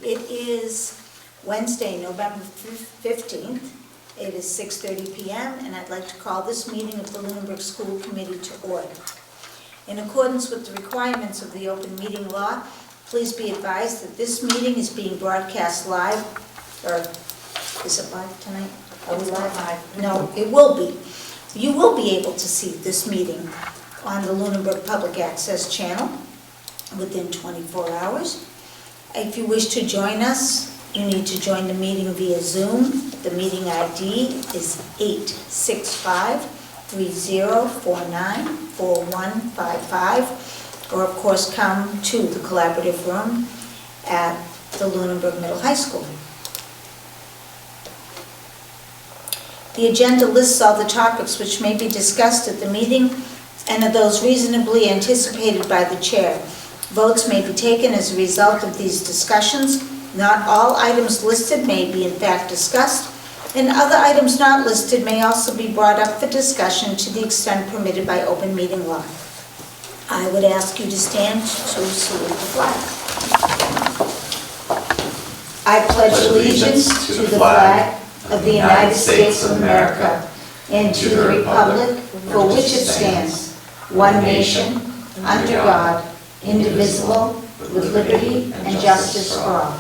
It is Wednesday, November 15th. It is 6:30 p.m. and I'd like to call this meeting of the Lunenburg School Committee to order. In accordance with the requirements of the open meeting law, please be advised that this meeting is being broadcast live, or is it live tonight? Are we live? No, it will be. You will be able to see this meeting on the Lunenburg Public Access channel within 24 hours. If you wish to join us, you need to join the meeting via Zoom. The meeting ID is 865-3049-4155, or of course come to the collaborative room at the Lunenburg Middle High School. The agenda lists all the topics which may be discussed at the meeting and are those reasonably anticipated by the chair. Votes may be taken as a result of these discussions. Not all items listed may be in fact discussed, and other items not listed may also be brought up for discussion to the extent permitted by open meeting law. I would ask you to stand to salute the flag. I pledge allegiance to the flag of the United States of America and to the republic for which it stands, one nation, under God, indivisible, with liberty and justice for all.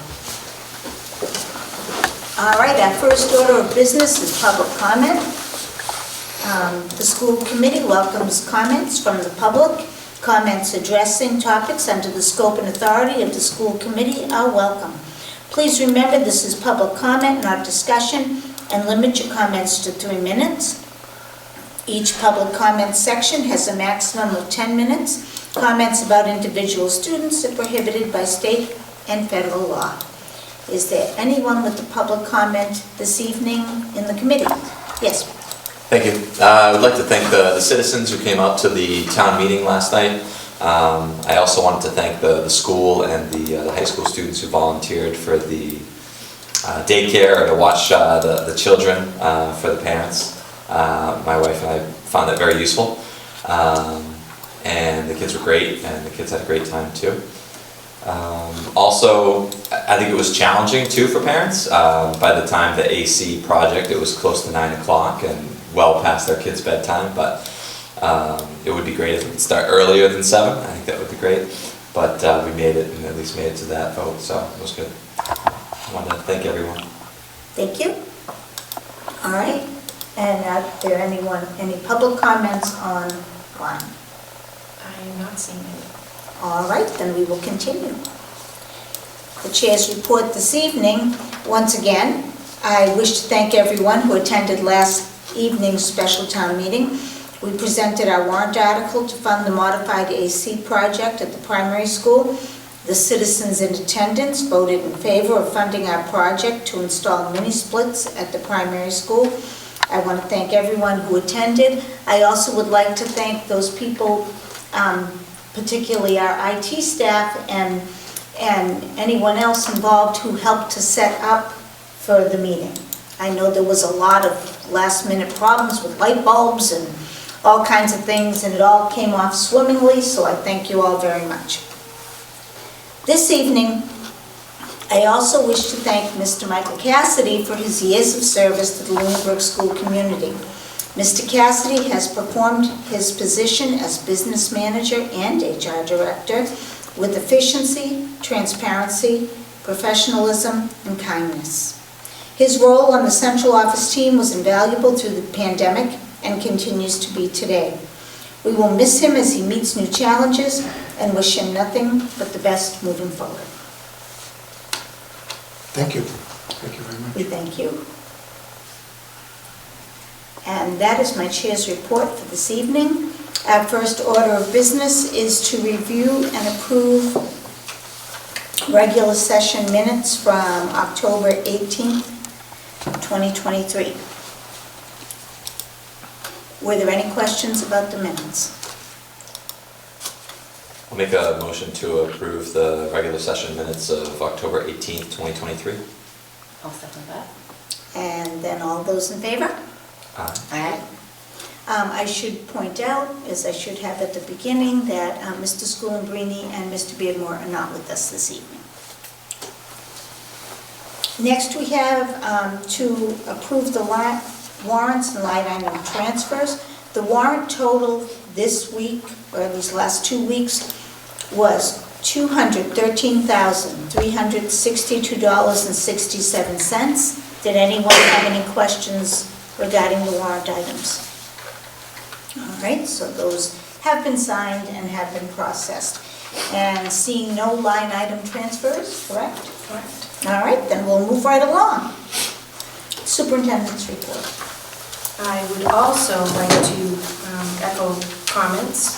All right, our first order of business is public comment. The school committee welcomes comments from the public. Comments addressing topics under the scope and authority of the school committee are welcome. Please remember this is public comment, not discussion, and limit your comments to 3 minutes. Each public comment section has a maximum of 10 minutes. Comments about individual students are prohibited by state and federal law. Is there anyone with a public comment this evening in the committee? Yes. Thank you. I would like to thank the citizens who came out to the town meeting last night. I also wanted to thank the school and the high school students who volunteered for the daycare to watch the children for the parents. My wife and I found that very useful. And the kids were great, and the kids had a great time too. Also, I think it was challenging too for parents. By the time the AC project, it was close to 9 o'clock and well past their kids' bedtime, but it would be great if we could start earlier than 7. I think that would be great. But we made it, and at least made it to that vote, so it was good. I want to thank everyone. Thank you. All right. And are there any public comments online? I am not seeing any. All right, then we will continue. The chair's report this evening. Once again, I wish to thank everyone who attended last evening's special town meeting. We presented our warrant article to fund the modified AC project at the primary school. The citizens in attendance voted in favor of funding our project to install mini splits at the primary school. I want to thank everyone who attended. I also would like to thank those people, particularly our IT staff and anyone else involved who helped to set up for the meeting. I know there was a lot of last-minute problems with light bulbs and all kinds of things, and it all came off swimmingly, so I thank you all very much. This evening, I also wish to thank Mr. Michael Cassidy for his years of service to the Lunenburg school community. Mr. Cassidy has performed his position as business manager and HR director with efficiency, transparency, professionalism, and kindness. His role on the central office team was invaluable through the pandemic and continues to be today. We will miss him as he meets new challenges and wish him nothing but the best moving forward. Thank you. Thank you very much. We thank you. And that is my chair's report for this evening. Our first order of business is to review and approve regular session minutes from October 18th, 2023. Were there any questions about the minutes? I'll make a motion to approve the regular session minutes of October 18th, 2023. I'll second that. And then all those in favor? Aye. Aye. I should point out, as I should have at the beginning, that Mr. Schoolambrini and Mr. Beardmore are not with us this evening. Next, we have to approve the warrants and line item transfers. The warrant total this week, or these last 2 weeks, was $213,362.67. Did anyone have any questions regarding the warrant items? All right, so those have been signed and have been processed. And seeing no line item transfers, correct? Correct. All right, then we'll move right along. Superintendent's report. I would also like to echo comments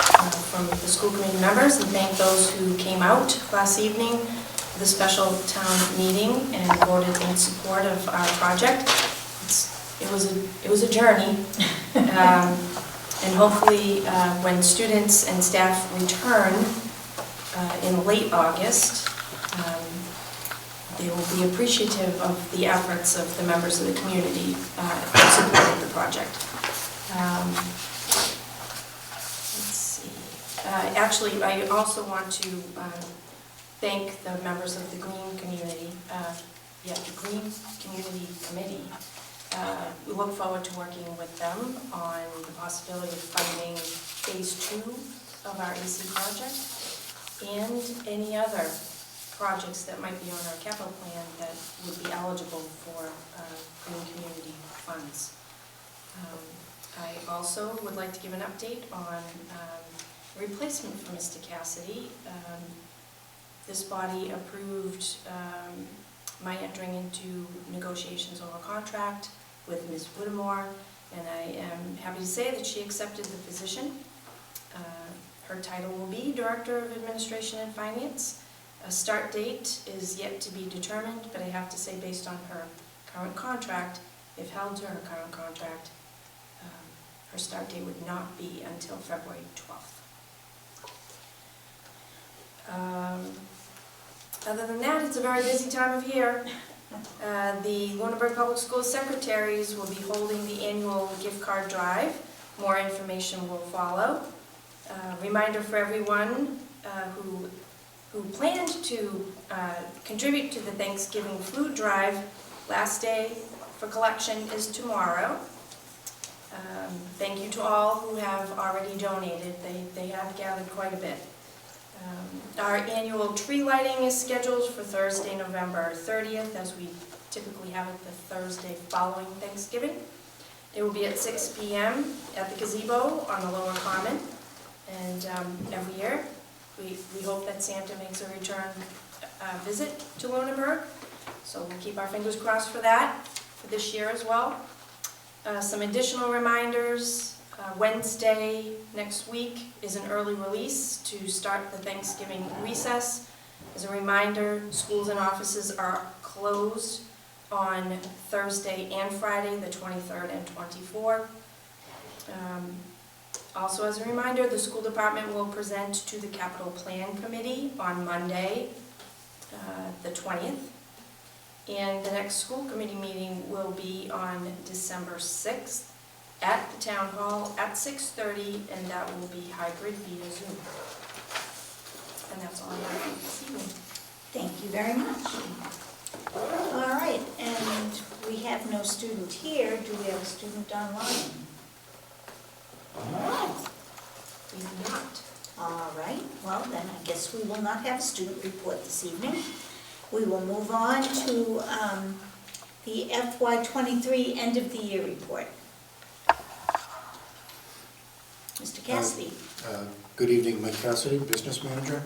from the school committee members and thank those who came out last evening for the special town meeting and voted in support of our project. It was a journey, and hopefully when students and staff return in late August, they will be appreciative of the efforts of the members of the community who supported the project. Let's see. Actually, I also want to thank the members of the Green Community, the Green Community Committee. We look forward to working with them on the possibility of funding phase 2 of our AC project and any other projects that might be on our capital plan that would be eligible for green community funds. I also would like to give an update on replacement for Mr. Cassidy. This body approved my entering into negotiations on a contract with Ms. Whittemore, and I am happy to say that she accepted the position. Her title will be Director of Administration and Finance. A start date is yet to be determined, but I have to say, based on her current contract, if held to her current contract, her start date would not be until February 12th. Other than that, it's a very busy time of year. The Lunenburg Public Schools secretaries will be holding the annual gift card drive. More information will follow. Reminder for everyone who planned to contribute to the Thanksgiving food drive, last day for collection is tomorrow. Thank you to all who have already donated. They have gathered quite a bit. Our annual tree lighting is scheduled for Thursday, November 30th, as we typically have it the Thursday following Thanksgiving. It will be at 6 p.m. at the gazebo on the Lower Common, and every year we hope that Santa makes a return visit to Lunenburg, so we'll keep our fingers crossed for that for this year as well. Some additional reminders. Wednesday next week is an early release to start the Thanksgiving recess. As a reminder, schools and offices are closed on Thursday and Friday, the 23rd and 24th. Also as a reminder, the school department will present to the Capital Plan Committee on Monday, the 20th. And the next school committee meeting will be on December 6th at the Town Hall at 6:30, and that will be hybrid via Zoom. And that's all I have for this evening. Thank you very much. All right, and we have no student here. Do we have a student online? We do not. All right, well then I guess we will not have a student report this evening. We will move on to the FY23 end of the year report. Mr. Cassidy. Good evening, Mike Cassidy, Business Manager.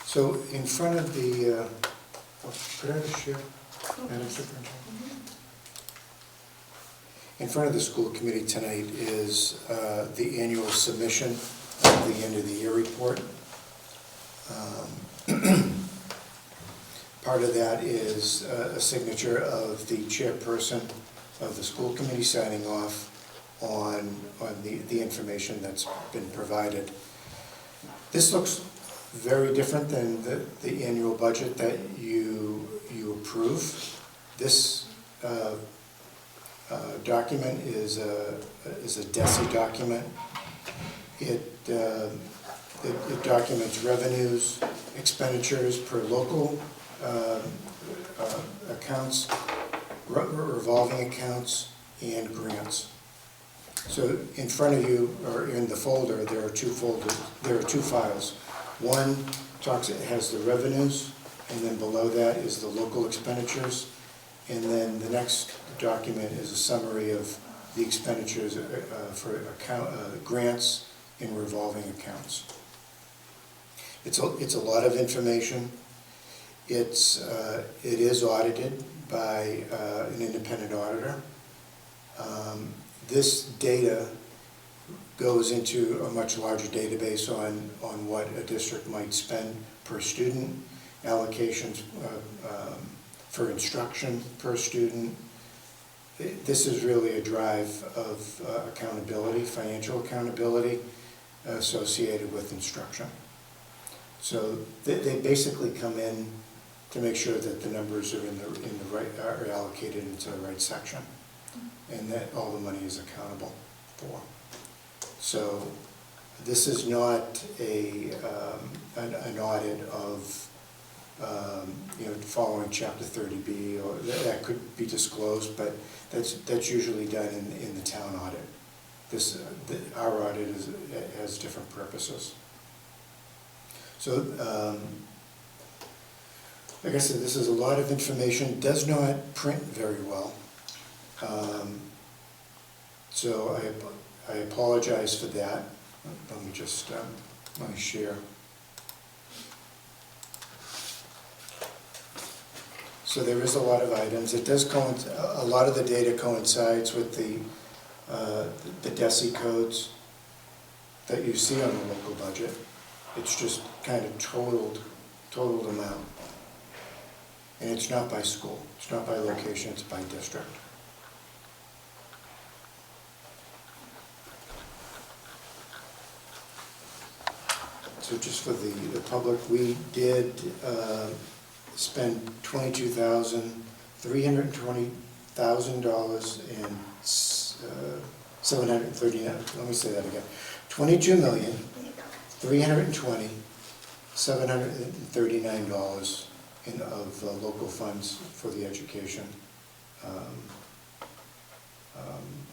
So in front of the, could I just share, Madam Superintendent? In front of the school committee tonight is the annual submission of the end of the year report. Part of that is a signature of the chairperson of the school committee signing off on the information that's been provided. This looks very different than the annual budget that you approve. This document is a DESI document. It documents revenues, expenditures per local accounts, revolving accounts, and grants. So in front of you, or in the folder, there are two files. One has the revenues, and then below that is the local expenditures. And then the next document is a summary of the expenditures for grants and revolving accounts. It's a lot of information. It is audited by an independent auditor. This data goes into a much larger database on what a district might spend per student, allocations for instruction per student. This is really a drive of accountability, financial accountability associated with instruction. So they basically come in to make sure that the numbers are in the right, are allocated into the right section, and that all the money is accountable for. So this is not an audit of following Chapter 30B, or that could be disclosed, but that's usually done in the town audit. Our audit has different purposes. So, like I said, this is a lot of information, does not print very well. So I apologize for that. Let me just, let me share. So there is a lot of items. It does a lot of the data coincides with the DESI codes that you see on the local budget. It's just kind of totaled amount. And it's not by school, it's not by location, it's by district. So just for the public, we did spend $22,320,000 and $739. Let me say that again. $22,320,739 of local funds for the education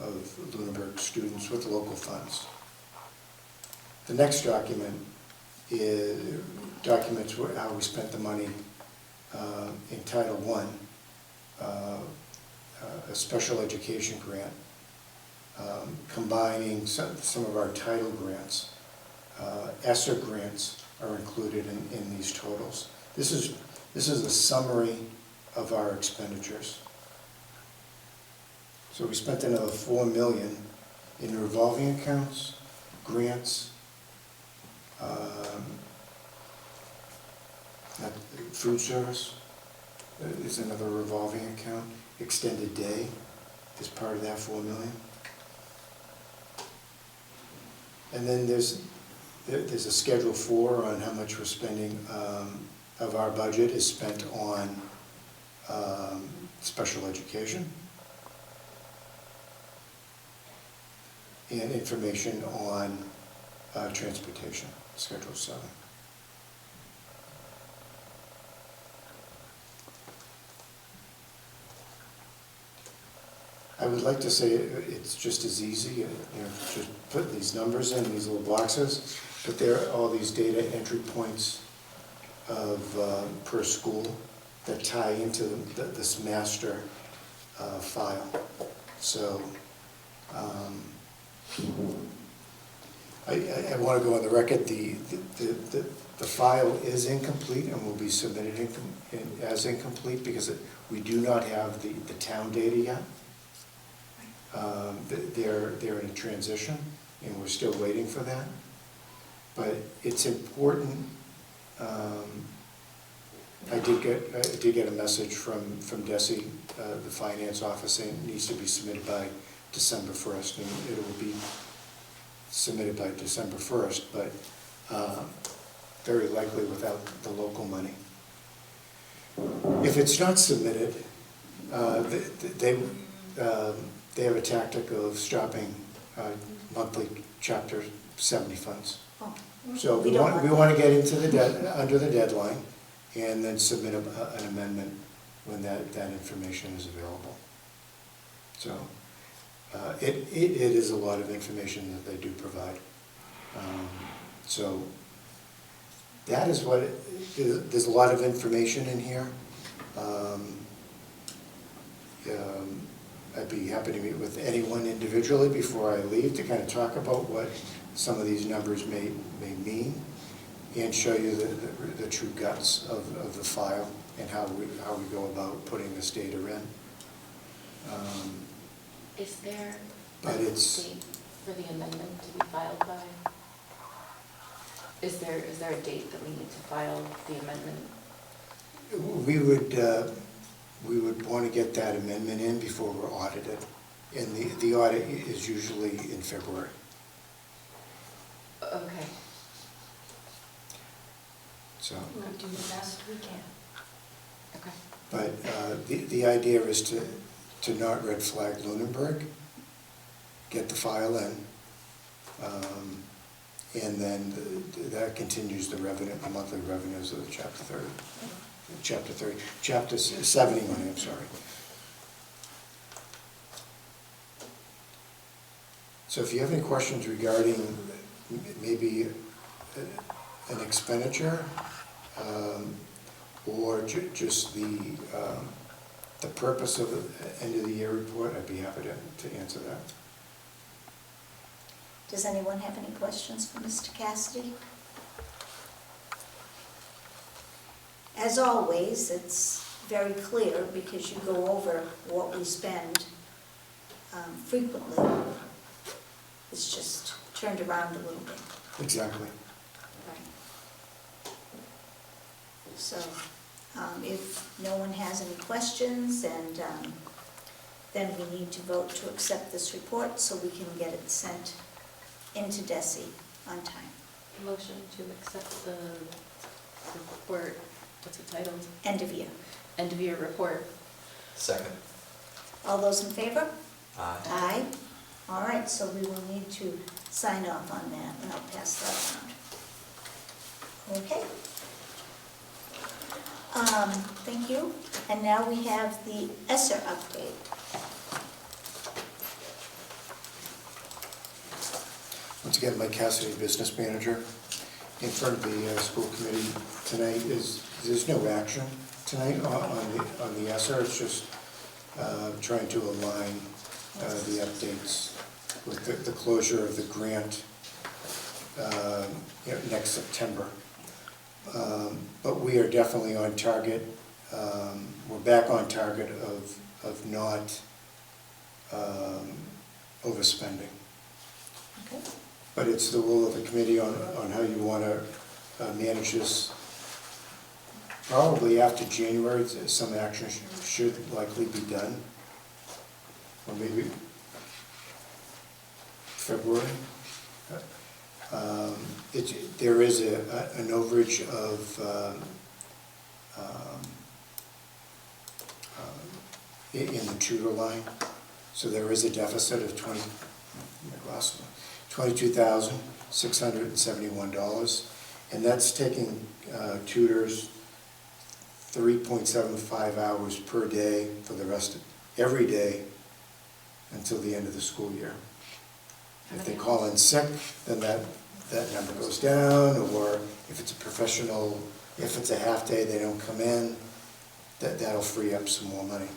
of Lunenburg students with local funds. The next document documents how we spent the money in Title I, a special education grant, combining some of our title grants. ESSER grants are included in these totals. This is a summary of our expenditures. So we spent another $4 million in revolving accounts, grants, food service is another revolving account. Extended day is part of that $4 million. And then there's a Schedule 4 on how much we're spending of our budget is spent on special education, and information on transportation, Schedule 7. I would like to say it's just as easy, just put these numbers in these little boxes, but there are all these data entry points of per school that tie into this master file. So I want to go on the record, the file is incomplete and will be submitted as incomplete because we do not have the town data yet. They're in a transition, and we're still waiting for that. But it's important. I did get a message from DESI, the finance office, saying it needs to be submitted by December 1st, and it will be submitted by December 1st, but very likely without the local money. If it's not submitted, they have a tactic of stopping monthly Chapter 70 funds. Oh, So we want to get into under the deadline, and then submit an amendment when that information is available. So it is a lot of information that they do provide. So that is what, there's a lot of information in here. I'd be happy to meet with anyone individually before I leave to kind of talk about what some of these numbers may mean and show you the true guts of the file and how we go about putting this data in. Is there But a it's- date for the amendment to be filed by? Is there a date that we need to file the amendment? We would want to get that amendment in before we're audited. And the audit is usually in February. Okay. So, We'll do the best we can. Okay. but the idea is to not red flag Lunenburg, get the file in, and then that continues the revenue, the monthly revenues of the Chapter 70 money, I'm sorry. So if you have any questions regarding maybe an expenditure, or just the purpose of the end of the year report, I'd be happy to answer that. Does anyone have any questions for Mr. Cassidy? As always, it's very clear because you go over what we spend frequently. It's just turned around a little bit. Exactly. Right. So, if no one has any questions, and then we need to vote to accept this report so we can get it sent into DESI on time. Motion to accept the report, what's it titled? End of year. End of year report. Second. All those in favor? Aye. Aye. All right, so we will need to sign off on that, and I'll pass that around. Okay. Thank you. And now we have the ESSER update. Once again, Mike Cassidy, Business Manager. In front of the school committee tonight there's no action tonight on the ESSER. It's just trying to align the updates with the closure of the grant next September. But we are definitely on target. We're back on target of not overspending. Okay. But it's the will of the committee on how you want to manage this. Probably after January, some action should likely be done. Or maybe February. There is an overage of, in the tutor line. So there is a deficit of $22,671, and that's taking tutors 3.75 hours per day for the rest of, every day until the end of the school year. If they call in sick, then that number goes down, or if it's a professional, if it's a half day, they don't come in, that'll free up some more money.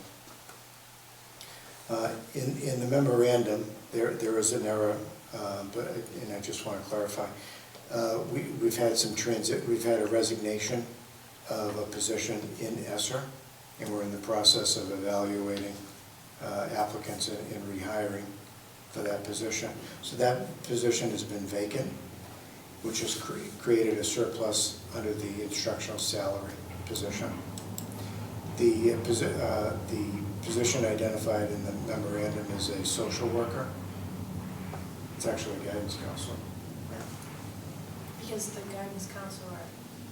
In the memorandum, there is an error, and I just want to clarify. We've had we've had a resignation of a position in ESSER, and we're in the process of evaluating applicants and rehiring for that position. So that position has been vacant, which has created a surplus under the instructional salary position. The position identified in the memorandum is a social worker. It's actually a guidance counselor. Because the guidance counselor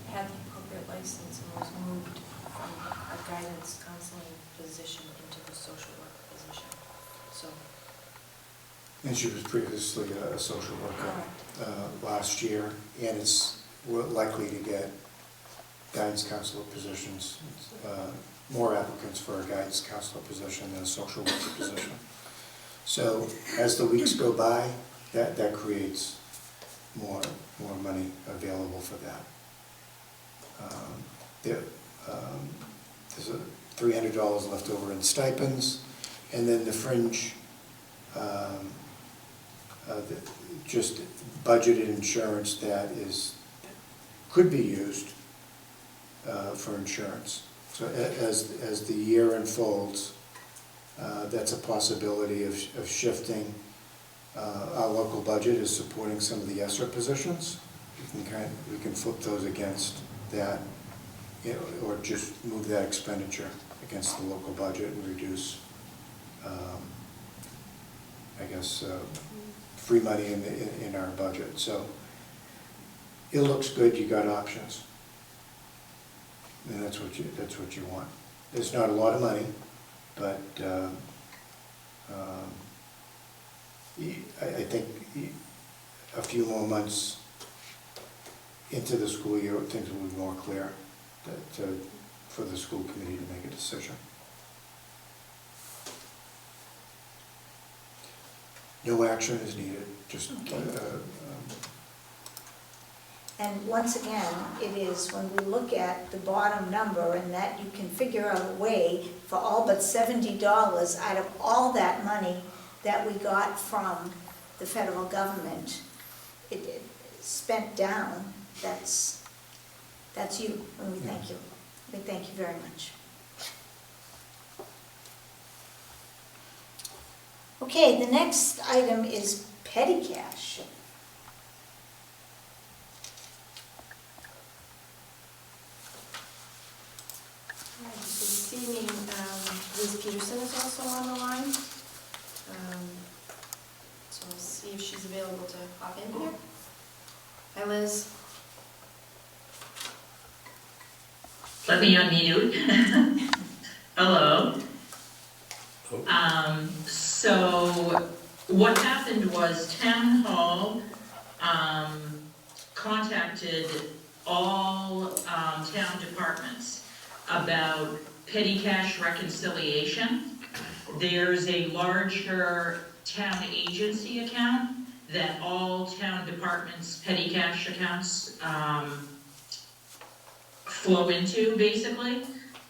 had the appropriate license and was moved from a guidance counseling position into the social work position. So, And she was previously a social worker last year, and we're likely to get guidance counselor positions more applicants for a guidance counselor position than a social worker position. So as the weeks go by, that creates more money available for that. There's $300 left over in stipends, and then the fringe, just budgeted insurance that could be used for insurance. So as the year unfolds, that's a possibility of shifting. Our local budget is supporting some of the ESSER positions. We can flip those against that, or just move that expenditure against the local budget and reduce, I guess, free money in our budget. So it looks good. You got options, and that's what you want. It's not a lot of money, but I think a few more months into the school year, things will be more clear for the school committee to make a decision. No action is needed, just And once again, it is when we look at the bottom number and that you can figure out a way for all but $70 out of all that money that we got from the federal government, it spent down, that's you, and we thank you. We thank you very much. Okay, the next item is petty cash. So this evening, Liz Peterson is also on the line. So I'll see if she's available to hop in here. Hi, Liz. Let me unmute. Hello. So what happened was Town Hall contacted all town departments about petty cash reconciliation. There's a larger town agency account that all town departments' petty cash accounts flow into, basically.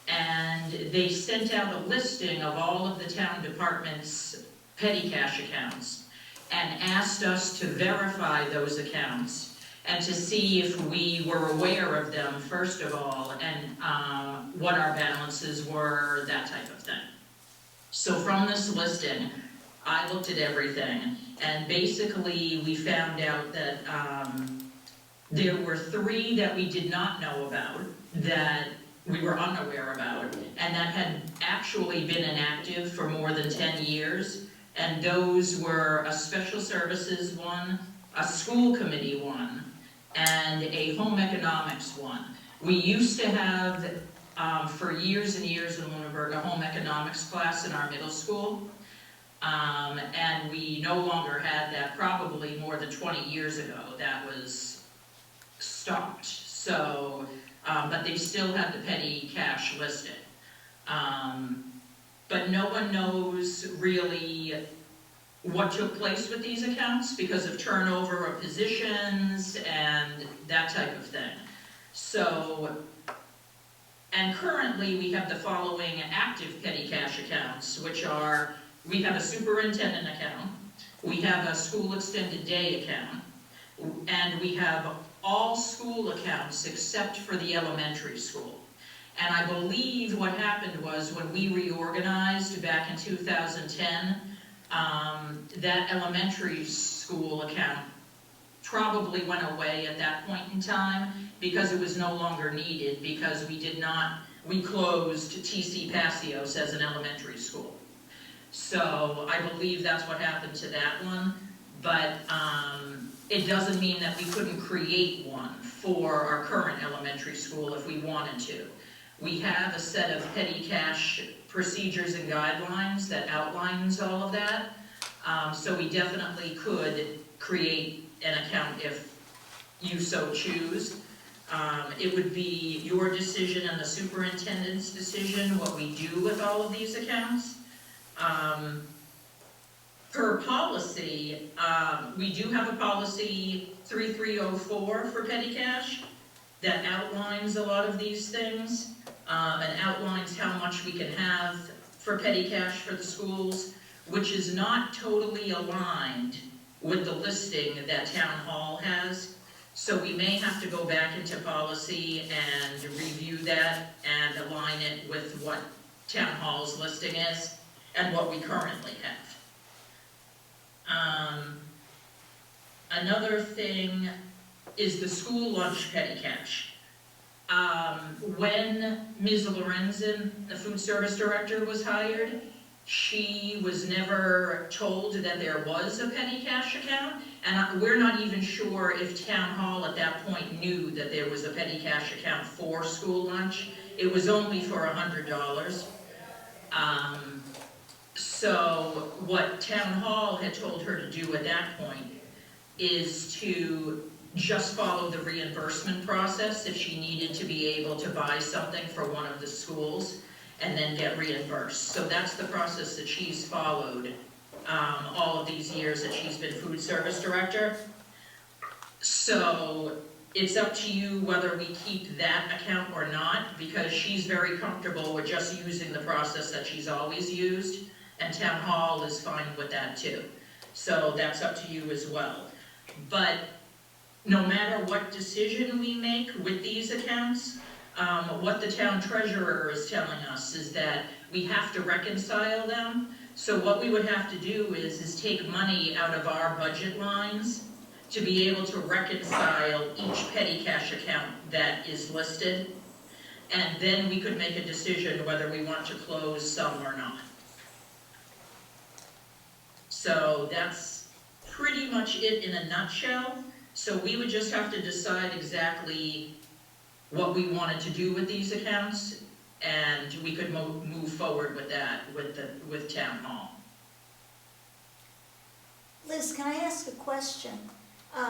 And they sent out a listing of all of the town departments' petty cash accounts and asked us to verify those accounts and to see if we were aware of them, first of all, and what our balances were, that type of thing. So from this listing, I looked at everything, and basically we found out that there were 3 that we did not know about, that we were unaware about, and that had actually been inactive for more than 10 years. And those were a special services one, a school committee one, and a home economics one. We used to have, for years and years in Lunenburg, a home economics class in our middle school. And we no longer had that, probably more than 20 years ago. That was stopped. So, but they still had the petty cash listed. But no one knows really what took place with these accounts because of turnover of positions and that type of thing. So, and currently we have the following active petty cash accounts, which are, we have a superintendent account, we have a school extended day account, and we have all school accounts except for the elementary school. And I believe what happened was when we reorganized back in 2010, that elementary school account probably went away at that point in time because it was no longer needed, because we closed TC Passios as an elementary school. So I believe that's what happened to that one, but it doesn't mean that we couldn't create one for our current elementary school if we wanted to. We have a set of petty cash procedures and guidelines that outlines all of that. So we definitely could create an account if you so choose. It would be your decision and the superintendent's decision what we do with all of these accounts. Per policy, we do have a policy 3304 for petty cash that outlines a lot of these things, and outlines how much we can have for petty cash for the schools, which is not totally aligned with the listing that Town Hall has. So we may have to go back into policy and review that and align it with what Town Hall's listing is and what we currently have. Another thing is the school lunch petty cash. When Ms. Lorenzen, the food service director, was hired, she was never told that there was a petty cash account, and we're not even sure if Town Hall at that point knew that there was a petty cash account for school lunch. It was only for $100. So what Town Hall had told her to do at that point is to just follow the reimbursement process if she needed to be able to buy something for one of the schools and then get reimbursed. So that's the process that she's followed all of these years that she's been food service director. So it's up to you whether we keep that account or not, because she's very comfortable with just using the process that she's always used, and Town Hall is fine with that too. So that's up to you as well. But no matter what decision we make with these accounts, what the town treasurer is telling us is that we have to reconcile them. So what we would have to do is take money out of our budget lines to be able to reconcile each petty cash account that is listed. And then we could make a decision whether we want to close some or not. So that's pretty much it in a nutshell. So we would just have to decide exactly what we wanted to do with these accounts, and we could move forward with that with Town Hall. Liz, can I ask a question?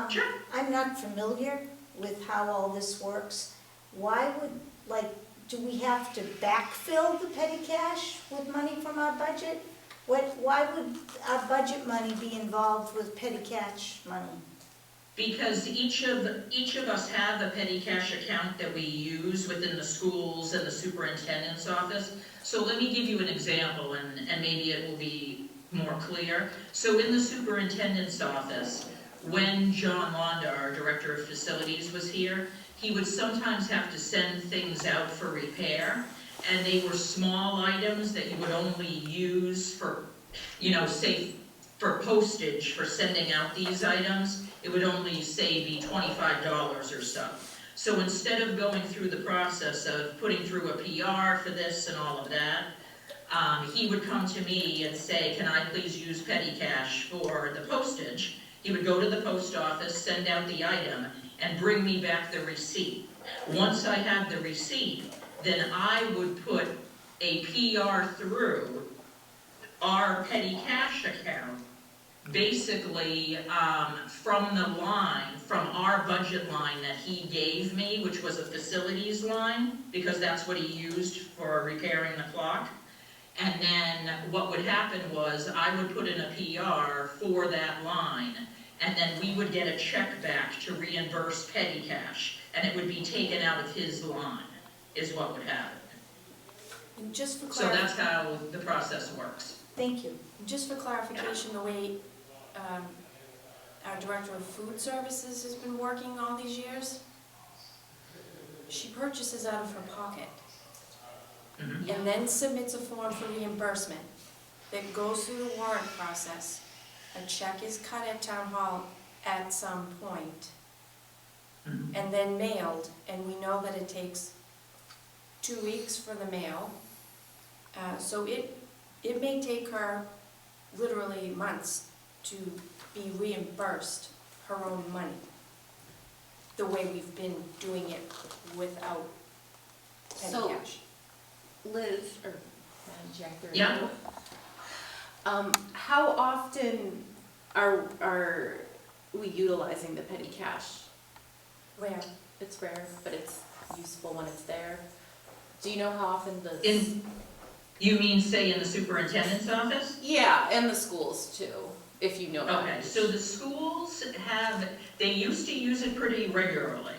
Sure. I'm not familiar with how all this works. Why would, do we have to backfill the petty cash with money from our budget? Why would our budget money be involved with petty cash money? Because each of us have a petty cash account that we use within the schools and the superintendent's office. So let me give you an example, and maybe it will be more clear. So in the superintendent's office, when John Londa, our director of facilities, was here, he would sometimes have to send things out for repair, and they were small items that you would only use for, say, for postage for sending out these items. It would only, say, be $25 or so. So instead of going through the process of putting through a PR for this and all of that, he would come to me and say, can I please use petty cash for the postage? He would go to the post office, send out the item, and bring me back the receipt. Once I had the receipt, then I would put a PR through our petty cash account, basically from the line, from our budget line that he gave me, which was a facilities line, because that's what he used for repairing the clock. And then what would happen was I would put in a PR for that line, and then we would get a check back to reimburse petty cash, and it would be taken out of his line, is what would happen. And just for So that's how the process works. Thank you. Just for clarification, the way our Director of Food Services has been working all these years, she purchases out of her pocket and then submits a form for reimbursement that goes through the warrant process. A check is cut at Town Hall at some point and then mailed, and we know that it takes 2 weeks for the mail. So it may take her literally months to be reimbursed her own money, the way we've been doing it without petty So- cash. Liz, or Madam Chair. Yeah. How often are we utilizing the petty cash? Where? It's rare, but it's useful when it's there. Do you know how often the? You mean, say, in the superintendent's office? Yeah, and the schools too, if you know. that. Okay, so the schools they used to use it pretty regularly.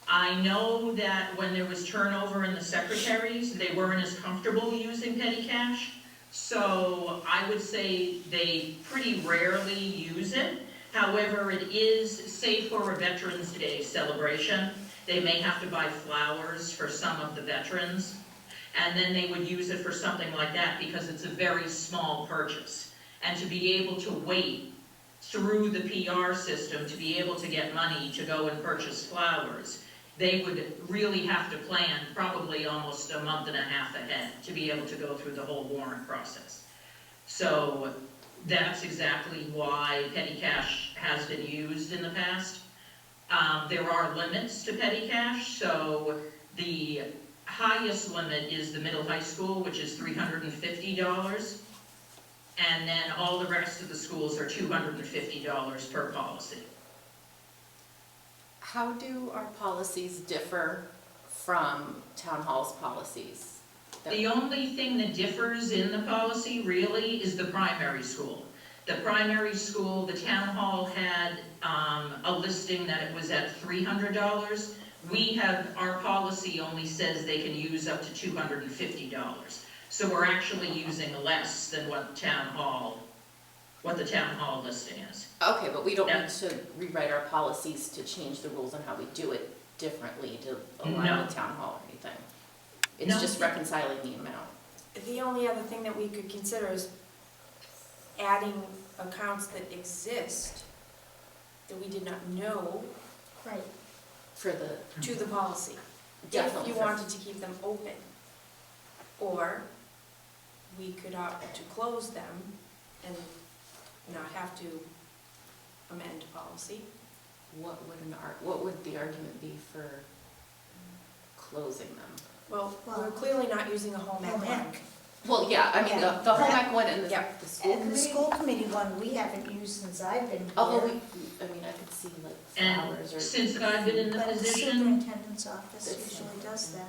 I know that when there was turnover in the secretaries, they weren't as comfortable using petty cash. So I would say they pretty rarely use it. However, it is, say for a Veterans Day celebration, they may have to buy flowers for some of the veterans. And then they would use it for something like that because it's a very small purchase. And to be able to wait through the PR system, to be able to get money to go and purchase flowers, they would really have to plan probably almost a month and a half ahead to be able to go through the whole warrant process. So that's exactly why petty cash has been used in the past. There are limits to petty cash, so the highest limit is the middle high school, which is $350. And then all the rest of the schools are $250 per policy. How do our policies differ from town hall's policies? The only thing that differs in the policy really is the primary school. The primary school, the town hall had a listing that it was at $300. We have, our policy only says they can use up to $250. So we're actually using less than what the town hall listing is. Okay, but we don't Yeah. need to rewrite our policies to change the rules on how we do it differently to align No. with town hall or anything. It's No. just reconciling the amount. The only other thing that we could consider is adding accounts that exist that we did not know Right. For the, to the policy. definitely. If you wanted to keep them open. Or we could opt to close them and not have to amend policy. What would the argument be for closing them? Well, we're clearly not using a home ec Home one. ec. Well, yeah, I mean, the home ec one and Yeah. the school And the committee. school committee one, we haven't used since I've been here. Although I mean, I could see like And flowers or. since I've been in the But the position, superintendent's office That's usually does that.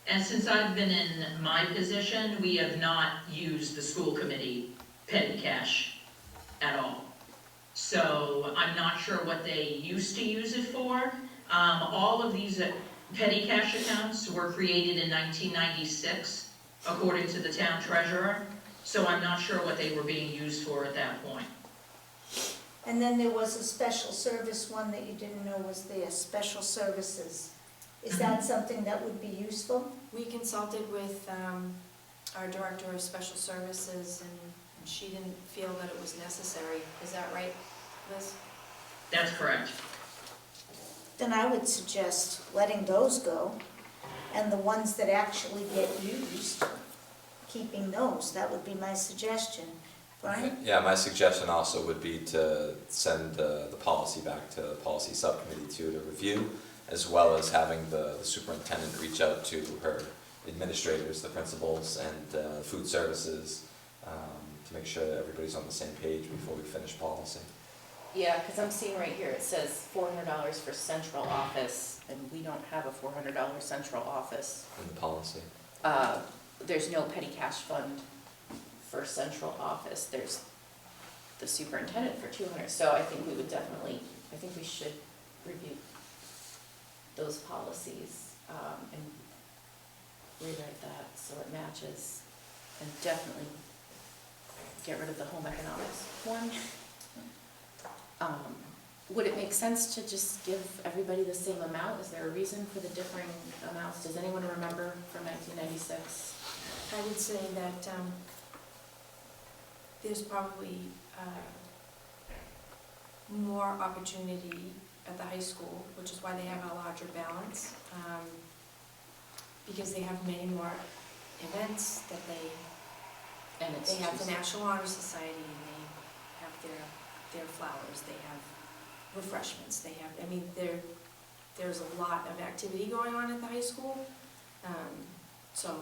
and since I've been in my position, we have not used the school committee petty cash at all. So I'm not sure what they used to use it for. All of these petty cash accounts were created in 1996, according to the town treasurer. So I'm not sure what they were being used for at that point. And then there was a special service one that you didn't know was there, special services. Is that something that would be useful? We consulted with our director of special services and she didn't feel that it was necessary. Is that right, Liz? That's correct. Then I would suggest letting those go, and the ones that actually get used, keeping those. That would be my suggestion. Brian? Yeah, my suggestion also would be to send the policy back to the policy subcommittee to review, as well as having the superintendent reach out to her administrators, the principals, and food services, to make sure that everybody's on the same page before we finish policy. Yeah, because I'm seeing right here, it says $400 for central office, and we don't have a $400 central office. In the policy. There's no petty cash fund for central office. There's the superintendent for $200. So I think we should review those policies and rewrite that so it matches, and definitely get rid of the home economics one. Would it make sense to just give everybody the same amount? Is there a reason for the differing amounts? Does anyone remember from 1996? I would say that there's probably more opportunity at the high school, which is why they have a larger balance, because they have many more events that And it's they have the just- National Honor Society, and they have their flowers, they have refreshments, they have, I mean, there's a lot of activity going on at the high school. So,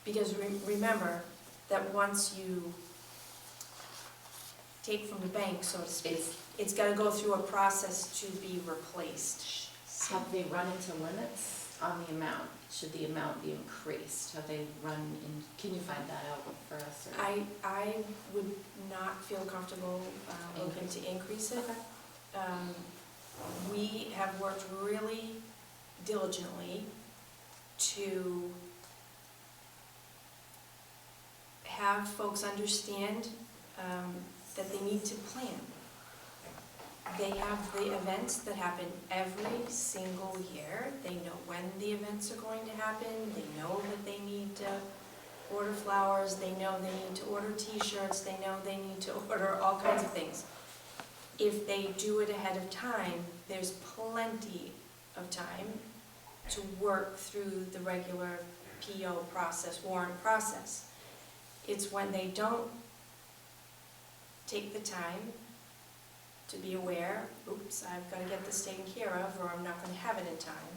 because remember that once you take from the bank, so to speak, it's gotta go through a process to be replaced. Have they run into limits on the amount? Should the amount be increased? Have they run in, can you find that out for us? Or- I would not feel comfortable looking to increase it. Okay. We have worked really diligently to have folks understand that they need to plan. They have the events that happen every single year. They know when the events are going to happen. They know that they need to order flowers. They know they need to order t-shirts. They know they need to order all kinds of things. If they do it ahead of time, there's plenty of time to work through the regular PO process, warrant process. It's when they don't take the time to be aware, oops, I've got to get this taken care of, or I'm not going to have it in time,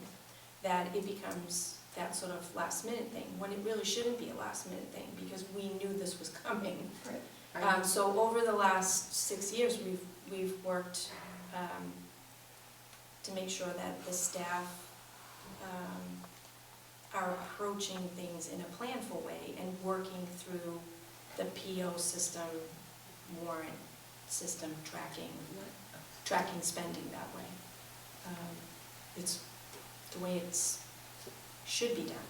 that it becomes that sort of last minute thing, when it really shouldn't be a last minute thing, because we knew this was coming. Right. So over the last 6 years, we've worked to make sure that the staff are approaching things in a planful way and working through the PO system, warrant system, tracking spending that way. It's the way it's should be done.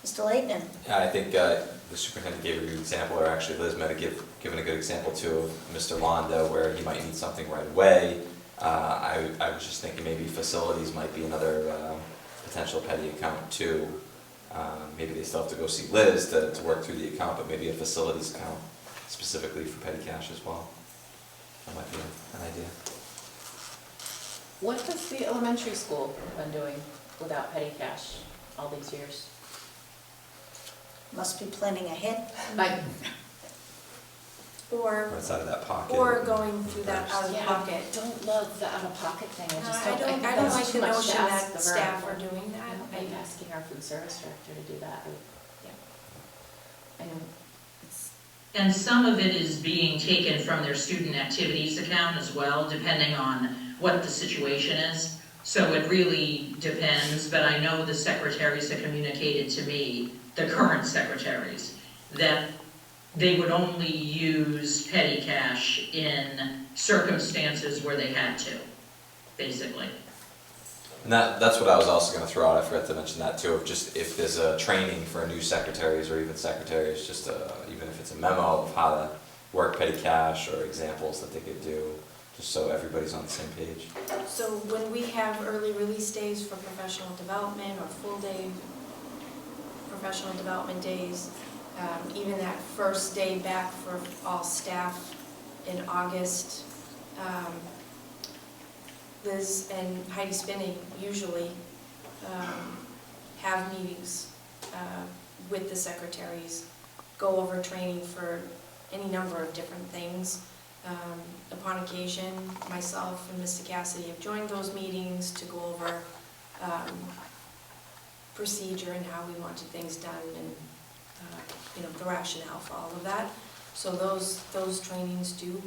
Mr. Leighton? Yeah, I think the superintendent gave a good example, or actually Liz might have given a good example too of Mr. Londa, where he might need something right away. I was just thinking maybe facilities might be another potential petty account too. Maybe they still have to go see Liz to work through the account, but maybe a facilities account specifically for petty cash as well. That might be an idea. What has the elementary school been doing without petty cash all these years? Must be planning ahead. Like, Or It's out of that pocket. going through that out of yeah, pocket. I don't love the out-of-pocket thing. I just I don't, don't think like that's the too much notion to ask that the staff borough. are doing that. I don't like asking our food service director to do that. I know it's, And some of it is being taken from their student activities account as well, depending on what the situation is. So it really depends, but I know the secretaries have communicated to me, the current secretaries, that they would only use petty cash in circumstances where they had to, basically. And that's what I was also going to throw out. I forgot to mention that too. Of just if there's a training for new secretaries or even secretaries, just even if it's a memo of how to work petty cash or examples that they could do, just so everybody's on the same page. So when we have early release days for professional development or full day professional development days, even that first day back for all staff in August, Liz and Heidi Spinney usually have meetings with the secretaries, go over training for any number of different things. Upon occasion, myself and Mr. Cassidy have joined those meetings to go over procedure and how we wanted things done and the rationale for all of that. So those trainings do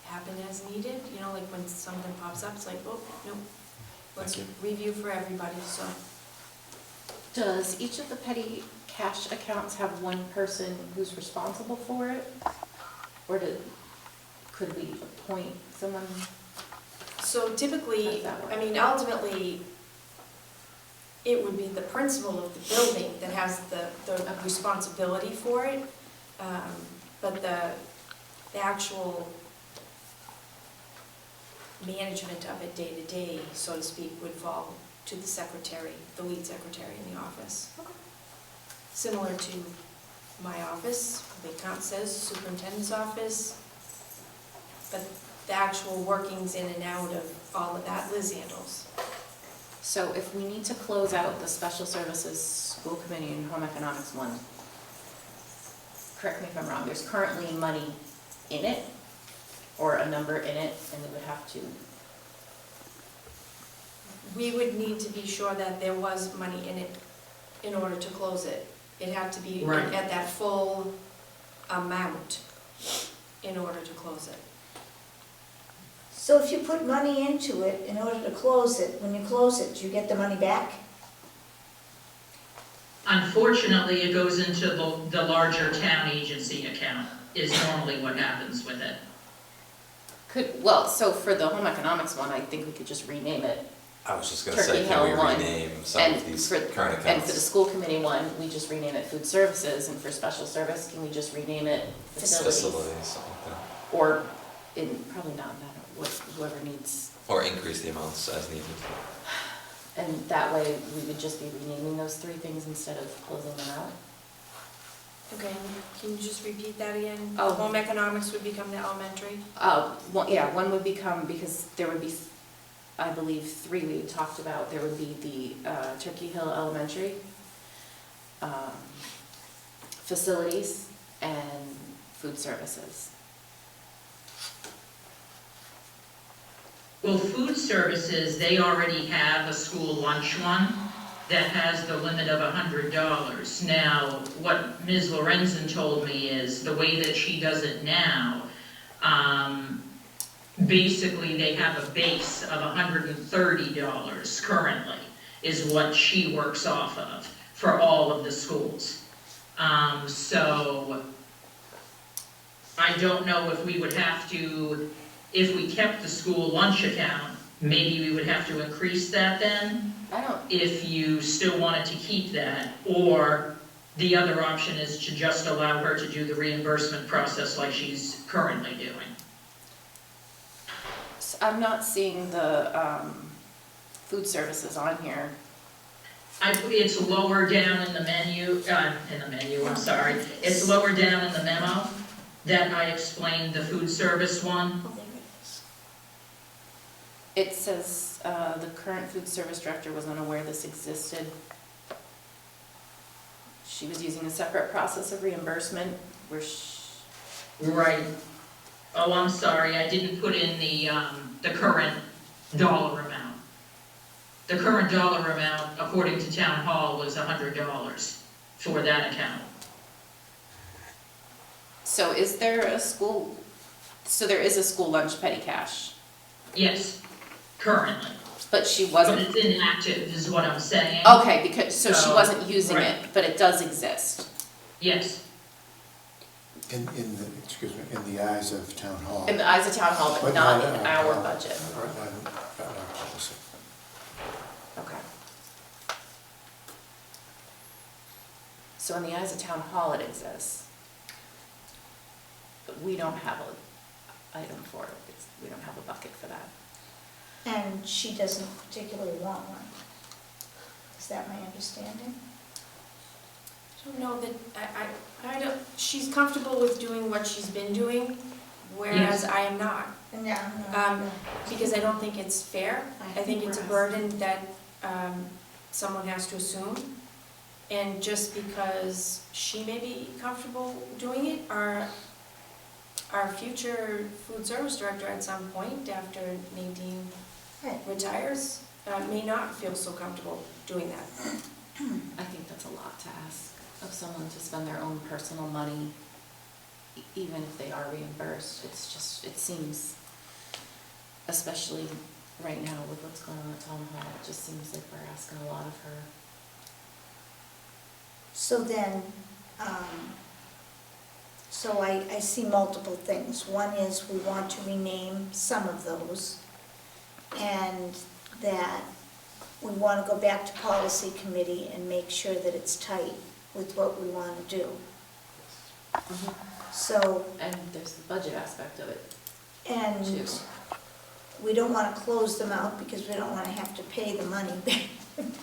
happen as needed, like when something pops up, it's like, oh, nope, let's Thank review for everybody, so. does each of the petty cash accounts have one person who's responsible for it? Or could we appoint someone? So typically, How does that work? ultimately, it would be the principal of the building that has the responsibility for it, but the actual management of it day to day, so to speak, would fall to the secretary, the lead secretary in the office. Similar to my office, the account says superintendent's office, but the actual workings in and out of all of that, Liz handles. So if we need to close out the special services school committee and home economics one, correct me if I'm wrong, there's currently money in it or a number in it, and we would have to, We would need to be sure that there was money in it in order to close it. It had to be Right. at that full amount in order to close it. So if you put money into it in order to close it, when you close it, do you get the money back? Unfortunately, it goes into the larger town agency account, is normally what happens with it. Well, so for the home economics one, I think we could just rename it. I was just gonna Turkey say, can we Hill one, rename some And of these for, current and for the accounts? school committee one, we just rename it food services, and for special service, can we just rename it facilities? Facilities, something like that. Or, probably not, whoever needs, Or increase the amounts as needed. and that way, we would just be renaming those three things instead of closing them out. Okay, can you just repeat that again? Oh. Home economics would become the elementary? One would become, because there would be, I believe, three we had talked about. There would be the Turkey Hill Elementary, facilities, and food services. Well, food services, they already have a school lunch one that has the limit of $100. Now, what Ms. Lorenzen told me is the way that she does it now, basically they have a base of $130 currently, is what she works off of for all of the schools. So I don't know if we would have to, if we kept the school lunch account, maybe we would have to increase that then, if you still wanted to keep that, or the other option is to just allow her to do the reimbursement process like she's currently doing. So I'm not seeing the food services on here. It's lower down in the menu, I'm sorry. It's lower down in the memo that I explained the food service one. Oh, there it is. It says the current food service director was unaware this existed. She was using a separate process of reimbursement where Right. Oh, I'm sorry, I didn't put in the current dollar amount. The current dollar amount, according to town hall, was $100 for that account. So is there a school, so there is a school lunch petty cash, Yes, currently. but she But wasn't, it's inactive is what I'm saying. okay, because, so she So, wasn't using right. it, but it does exist. Yes, In the, excuse me, in the eyes of town hall. In the eyes of town hall, but not in our budget. Or not in our policy. Okay. So in the eyes of town hall, it exists. But we don't have a item for it, we don't have a bucket for that. And she doesn't particularly want one. Is that my understanding? I don't know that, I don't, she's comfortable with doing what she's been doing, whereas Yes. I am not. No, Because I don't think it's fair. I think it's a burden that someone has to assume. And just because she may be comfortable doing it, our future food service director at some point, after Nadine Right. retires, may not feel so comfortable doing that. I think that's a lot to ask of someone to spend their own personal money, even if they are reimbursed. It's just, it seems, especially right now with what's going on at town hall, it just seems like we're asking a lot of her. So then, so I see multiple things. One is we want to rename some of those, and that we want to go back to policy committee and make sure that it's tight with what we want to do. So, And there's the budget aspect of it, and too. we don't want to close them out because we don't want to have to pay the money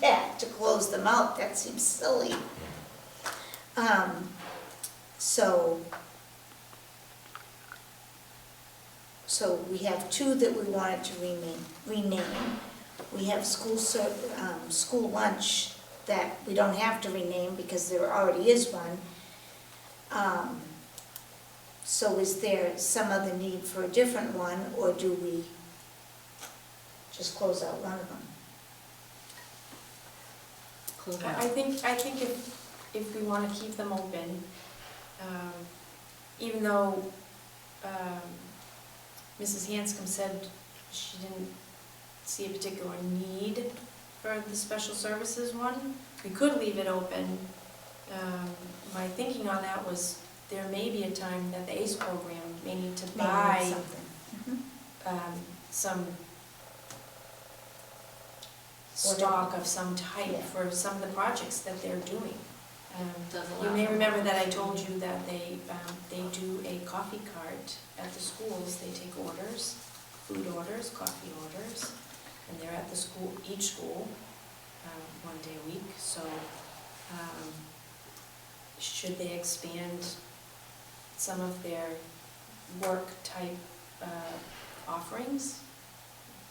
back to close them out. That seems silly. So we have two that we wanted to rename. We have school lunch that we don't have to rename because there already is one. So is there some other need for a different one, or do we just close out one of them? Close I out. think if we want to keep them open, even though Mrs. Hanscom said she didn't see a particular need for the special services one. We could leave it open. My thinking on that was there may be a time that the ACE program may need to Maybe buy something. Mhm. some stock of some type Yeah. for some of the projects that they're doing. Does You allow may for remember more. that I told you that they do a coffee cart at the schools. They take orders, food orders, coffee orders, and they're at the school, each school, 1 day a week. So, should they expand some of their work-type offerings,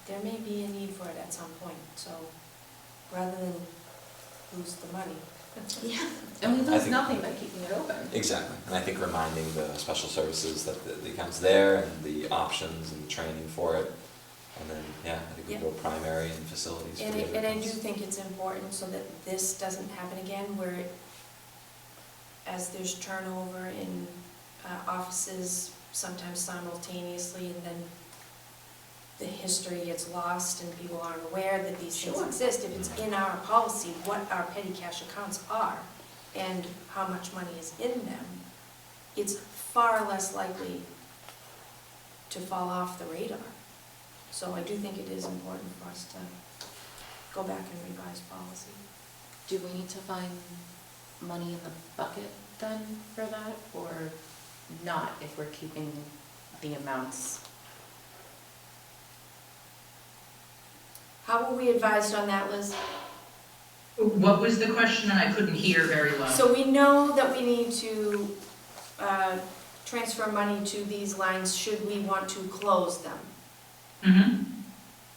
there may be a need for it at some point. So, rather than lose the money. Yeah. And we I lose think- nothing by keeping it open. Exactly, and I think reminding the special services that the account's there and the options and training for it. And then, yeah, I think we Yeah. go primary and facilities for And the I, other and I do accounts. think it's important so that this doesn't happen again, where as there's turnover in offices, sometimes simultaneously, and then the history gets lost and people aren't aware that these things Sure. exist. If it's in our policy, what our petty cash accounts are and how much money is in them, it's far less likely to fall off the radar. So I do think it is important for us to go back and revise policy. Do we need to find money in the bucket then for that, or not if we're keeping the amounts? How were we advised on that, Liz? What was the question? I couldn't hear very well. So we know that we need to transfer money to these lines should we want to close them. Mhm.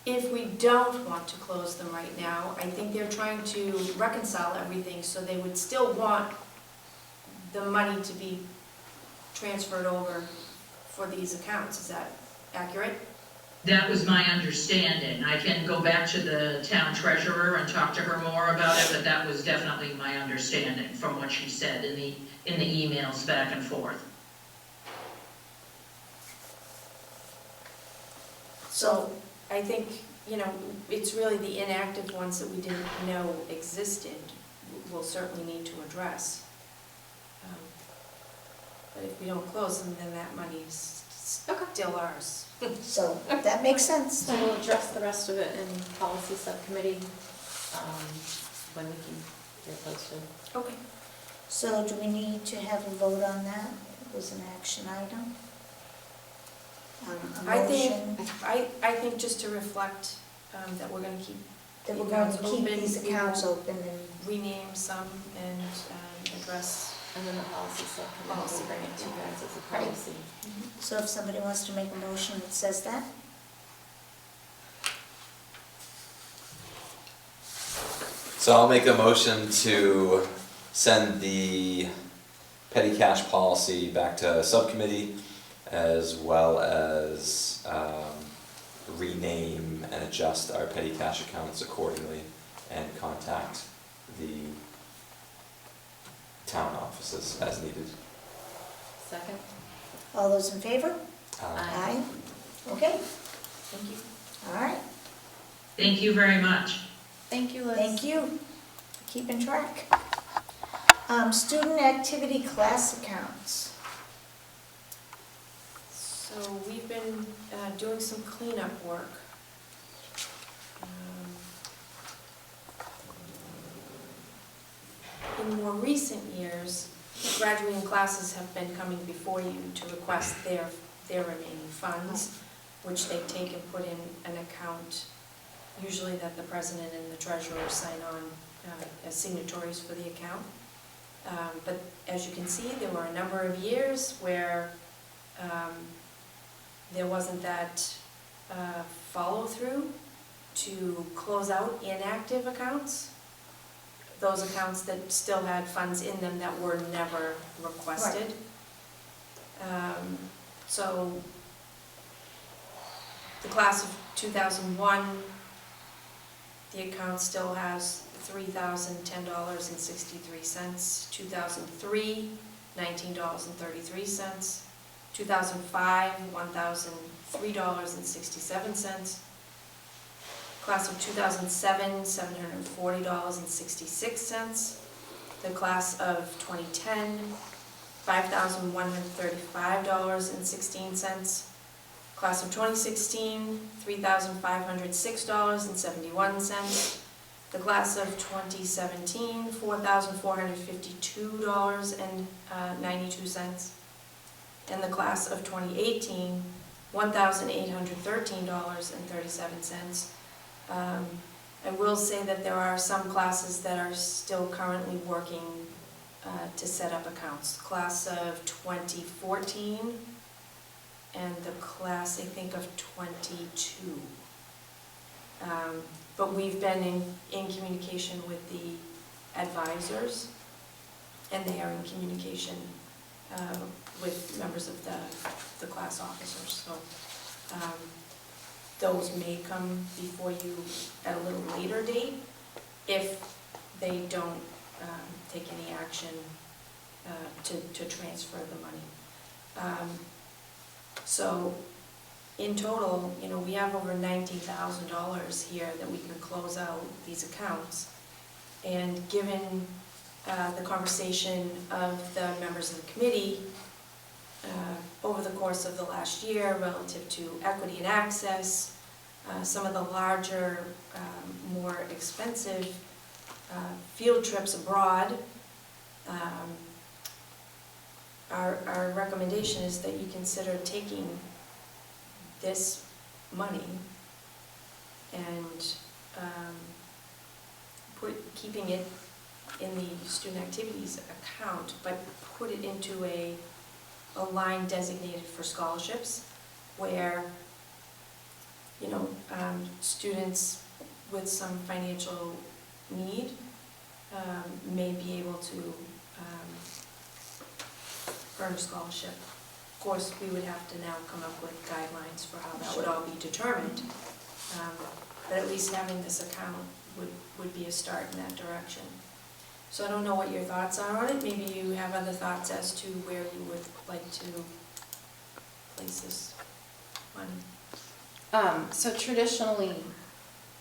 If we don't want to close them right now, I think they're trying to reconcile everything, so they would still want the money to be transferred over for these accounts. Is that accurate? That was my understanding. I can go back to the town treasurer and talk to her more about it, but that was definitely my understanding from what she said in the emails back and forth. So I think, it's really the inactive ones that we didn't know existed we'll certainly need to address. But if we don't close them, then that money's Okay. still ours. So that makes sense. So we'll address the rest of it in policy subcommittee, when we can get posted. Okay. So do we need to have a vote on that? It was an action item? A I think, motion I think just to reflect that we're gonna keep, that we're going to keep open, these we accounts will- open and, rename some and address. And then the policy subcommittee will bring it to you guys as a policy. so if somebody wants to make a motion that says that? So I'll make a motion to send the petty cash policy back to subcommittee, as well as rename and adjust our petty cash accounts accordingly, and contact the town offices as needed. Second? All those in favor? Aye. Okay, Thank you. all right. Thank you very much. Thank you, Liz. Thank you for keeping track. Student activity class accounts. So we've been doing some cleanup work. In more recent years, graduating classes have been coming before you to request their remaining funds, which they take and put in an account, usually that the president and the treasurer sign on as signatories for the account. But as you can see, there were a number of years where there wasn't that follow-through to close out inactive accounts, those accounts that still had funds in them that were never requested. So the class of 2001, the account still has $3,010.63. 2003, $19.33. 2005, $1,003.67. Class of 2007, $740.66. The class of 2010, $5,135.16. Class of 2016, $3,506.71. The class of 2017, $4,452.92. And the class of 2018, $1,813.37. I will say that there are some classes that are still currently working to set up accounts. Class of 2014 and the class, I think, of 22. But we've been in communication with the advisors, and they are in communication with members of the class officers. So those may come before you at a little later date if they don't take any action to transfer the money. So in total, you know, we have over $90,000 here that we can close out these accounts. And given the conversation of the members of the committee over the course of the last year relative to equity and access, some of the larger, more expensive field trips abroad, our recommendation is that you consider taking this money and keeping it in the student activities account, but put it into a line designated for scholarships, where, you know, students with some financial need may be able to earn a scholarship. Of course, we would have to now come up with guidelines for how that would all be determined, but at least having this account would be a start in that direction. So I don't know what your thoughts are on it. Maybe you have other thoughts as to where you would like to place this money. So traditionally,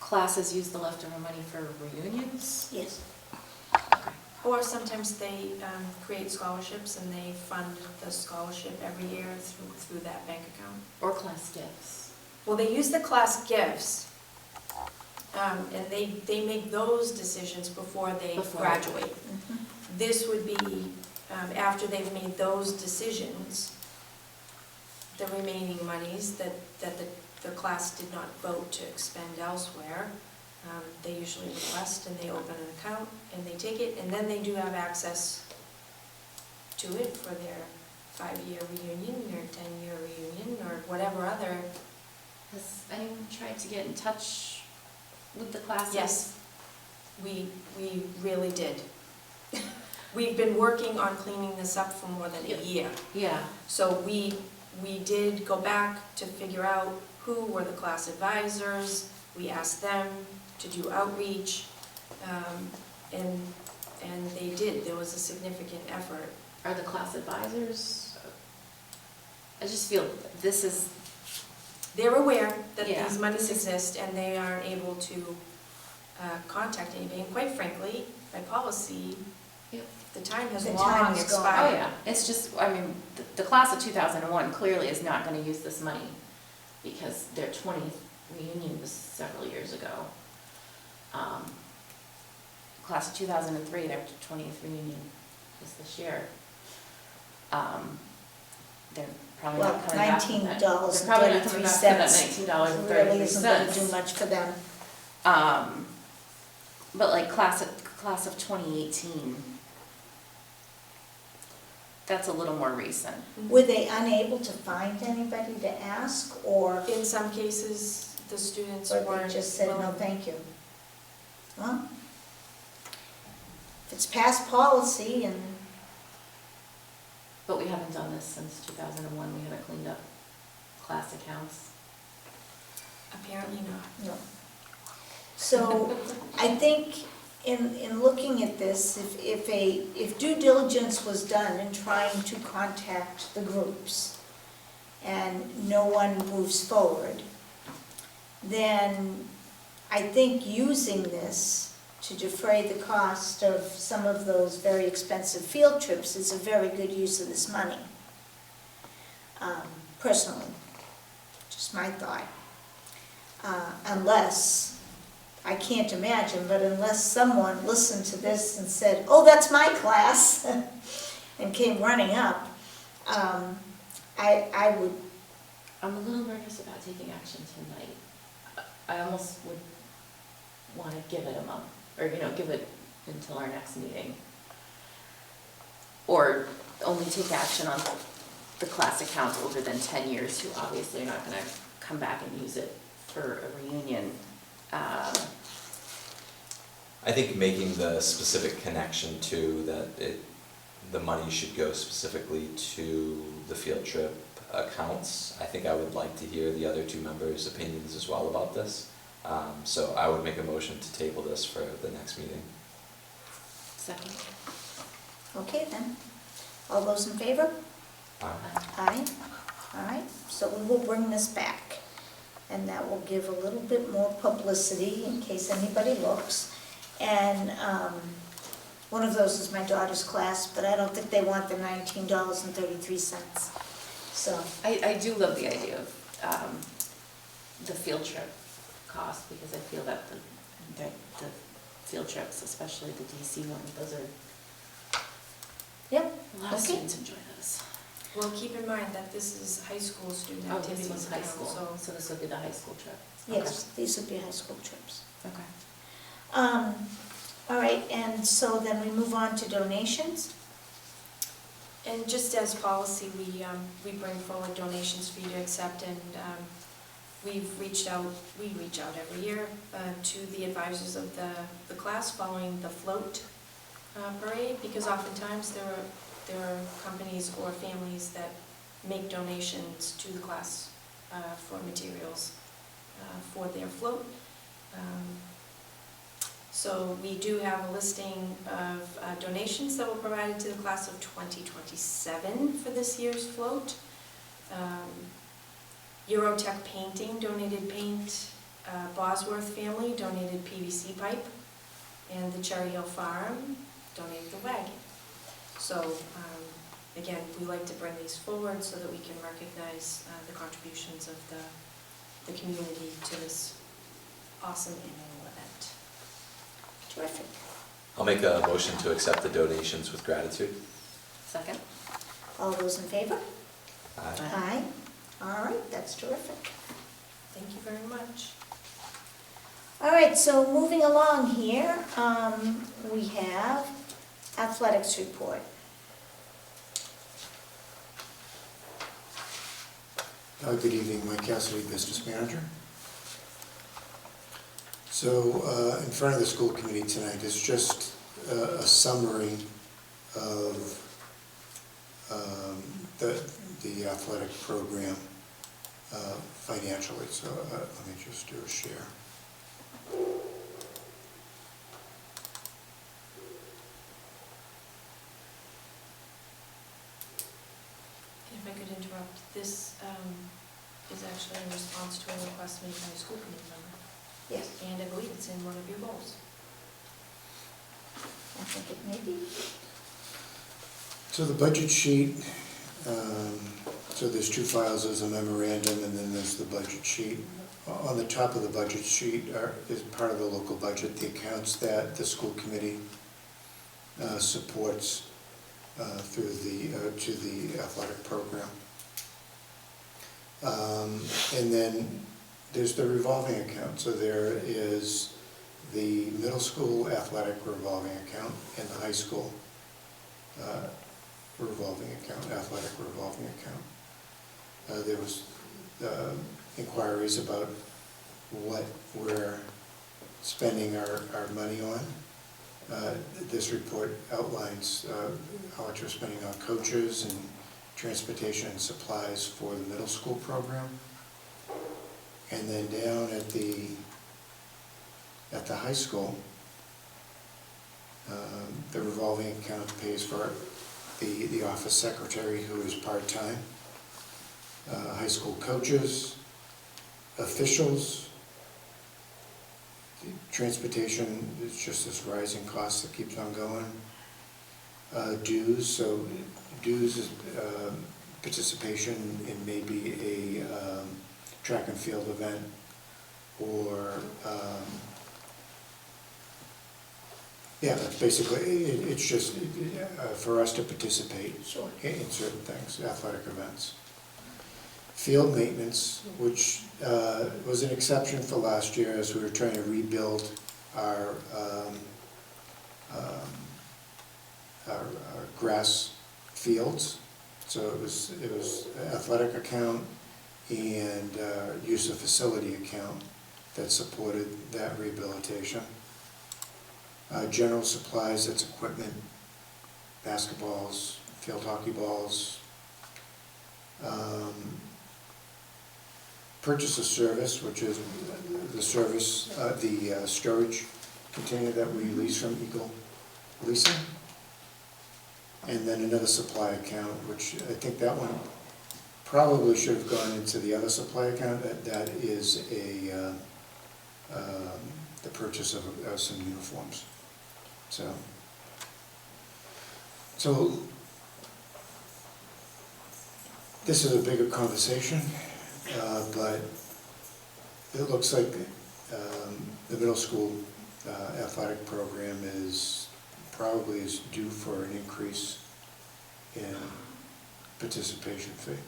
classes use the leftover money for reunions? Yes. Or sometimes they create scholarships and they fund the scholarship every year through that bank account. Or class gifts? Well, they use the class gifts, and they make those decisions before they graduate. Mhm. This would be, after they've made those decisions, the remaining monies that the class did not vote to expend elsewhere, they usually request and they open an account and they take it, and then they do have access to it for their 5-year reunion or 10-year reunion or whatever other. Has anyone tried to get in touch with the classes? Yes, we really did. We've been working on cleaning this up for more than a year. Yeah. So we did go back to figure out who were the class advisors. We asked them to do outreach, and they did. There was a significant effort. Are the class advisors, I just feel this is, They're aware that Yeah. these monies exist, and they are able to contact anybody. And quite frankly, by policy, Yep. the time has The long time is gone. oh expired. yeah, it's just, I mean, the class of 2001 clearly is not gonna use this money because their 20th reunion was several years ago. Class of 2003, their 20th reunion is this year. They're probably Well, not coming back from that. They're probably not coming back from that $19.33 really isn't going to do $19.33. much for them. But like class of 2018, that's a little more recent. Were they unable to find anybody to ask, or In some cases, the students they weren't just said, no, willing. thank you? Huh? If it's past policy and, But we haven't done this since 2001, we haven't cleaned up class accounts. Apparently not. no. So I think in looking at this, if due diligence was done in trying to contact the groups, and no one moves forward, then I think using this to defray the cost of some of those very expensive field trips is a very good use of this money. Personally, just my thought. Unless, I can't imagine, but unless someone listened to this and said, oh, that's my class, and came running up, I would, I'm a little nervous about taking action tonight. I almost would want to give it a month, or, give it until our next meeting. Or only take action on the class account older than 10 years, who obviously are not going to come back and use it for a reunion. I think making the specific connection to that the money should go specifically to the field trip accounts. I think I would like to hear the other two members' opinions as well about this. So I would make a motion to table this for the next meeting. Second. okay then. All those in favor? Aye. Aye. All right, so we will bring this back, and that will give a little bit more publicity in case anybody looks. And one of those is my daughter's class, but I don't think they want the $19.33. So, I do love the idea of the field trip cost, because I feel that the field trips, especially the DC ones, those are, yep, a lot of okay. students enjoy those. Well, keep in mind that this is high school student Oh, activities this one's high account, school, so so this would be the high school trip. Yes, these would be high school trips. Okay. All right, and so then we move on to donations. And just as policy, we bring forward donations for you to accept, and we reach out every year to the advisors of the class following the float parade, because oftentimes there are companies or families that make donations to the class for materials for their float. So we do have a listing of donations that were provided to the class of 2027 for this year's float. Eurotech Painting donated paint, Bosworth family donated PVC pipe, and the Cherry Hill Farm donated the wagon. So again, we like to bring these forward so that we can recognize the contributions of the community to this awesome annual event. Terrific. I'll make a motion to accept the donations with gratitude. Second? All those in favor? Aye. Aye. All right, that's terrific. Thank you very much. All right, so moving along here, we have athletics report. Good evening, Mike Cassidy, Business Manager. So in front of the school committee tonight is just a summary of the athletic program financially. So let me just do a share. If I could interrupt, this is actually in response to a request made by a school committee member, Yes, and I believe it's in one of your goals. I think it may be. So the budget sheet, so there's two files, there's a memorandum and then there's the budget sheet. On the top of the budget sheet is part of the local budget, the accounts that the school committee supports through to the athletic program. And then there's the revolving account. So there is the middle school athletic revolving account and the high school revolving account, athletic revolving account. There was inquiries about what we're spending our money on. This report outlines how much we're spending on coaches and transportation and supplies for the middle school program. And then down at the high school, the revolving account pays for the office secretary, who is part-time, high school coaches, officials. Transportation is just this rising cost that keeps on going. Dues, so dues is participation in maybe a track and field event, or, yeah, that's basically, it's just for us to participate Sure. in certain things, athletic events. Field maintenance, which was an exception for last year as we were trying to rebuild our grass fields. So it was athletic account and use of facility account that supported that rehabilitation. General supplies, that's equipment, basketballs, field hockey balls. Purchase of service, which is the service, the storage container that we lease from Eagle Leasing. And then another supply account, which I think that one probably should have gone into the other supply account. That is the purchase of some uniforms. So this is a bigger conversation, but it looks like the middle school athletic program probably is due for an increase in participation fee.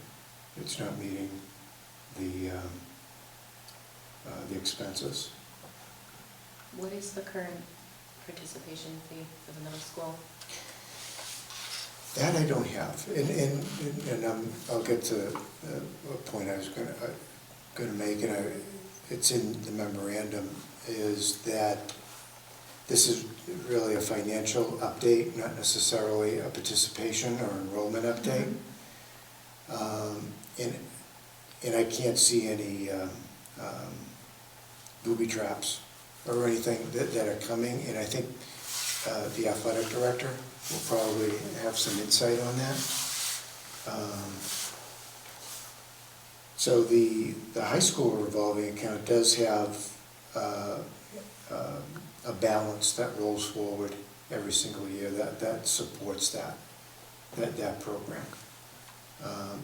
It's not meeting the expenses. What is the current participation fee for the middle school? That I don't have, and I'll get to a point I was gonna make, and it's in the memorandum, is that this is really a financial update, not necessarily a participation or enrollment update. And I can't see any booby traps or anything that are coming, and I think the athletic director will probably have some insight on that. So the high school revolving account does have a balance that rolls forward every single year that supports that program.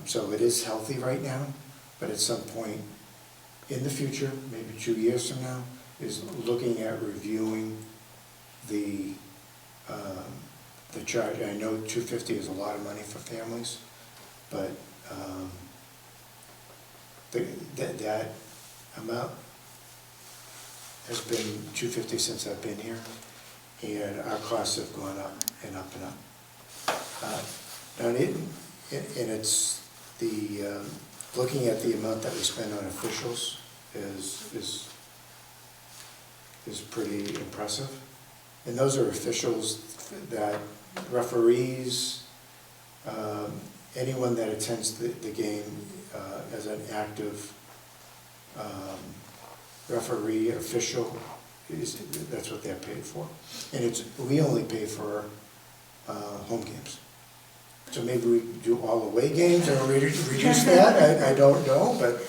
So it is healthy right now, but at some point in the future, maybe 2 years from now, is looking at reviewing the charge. I know $250 is a lot of money for families, but that amount has been $250 since I've been here, and our costs have gone up and up and up. And it's the looking at the amount that we spend on officials is pretty impressive. And those are officials that referees, anyone that attends the game as an active referee, official, that's what they're paid for. And we only pay for home games. So maybe we do all away games or reduce that, I don't know, but.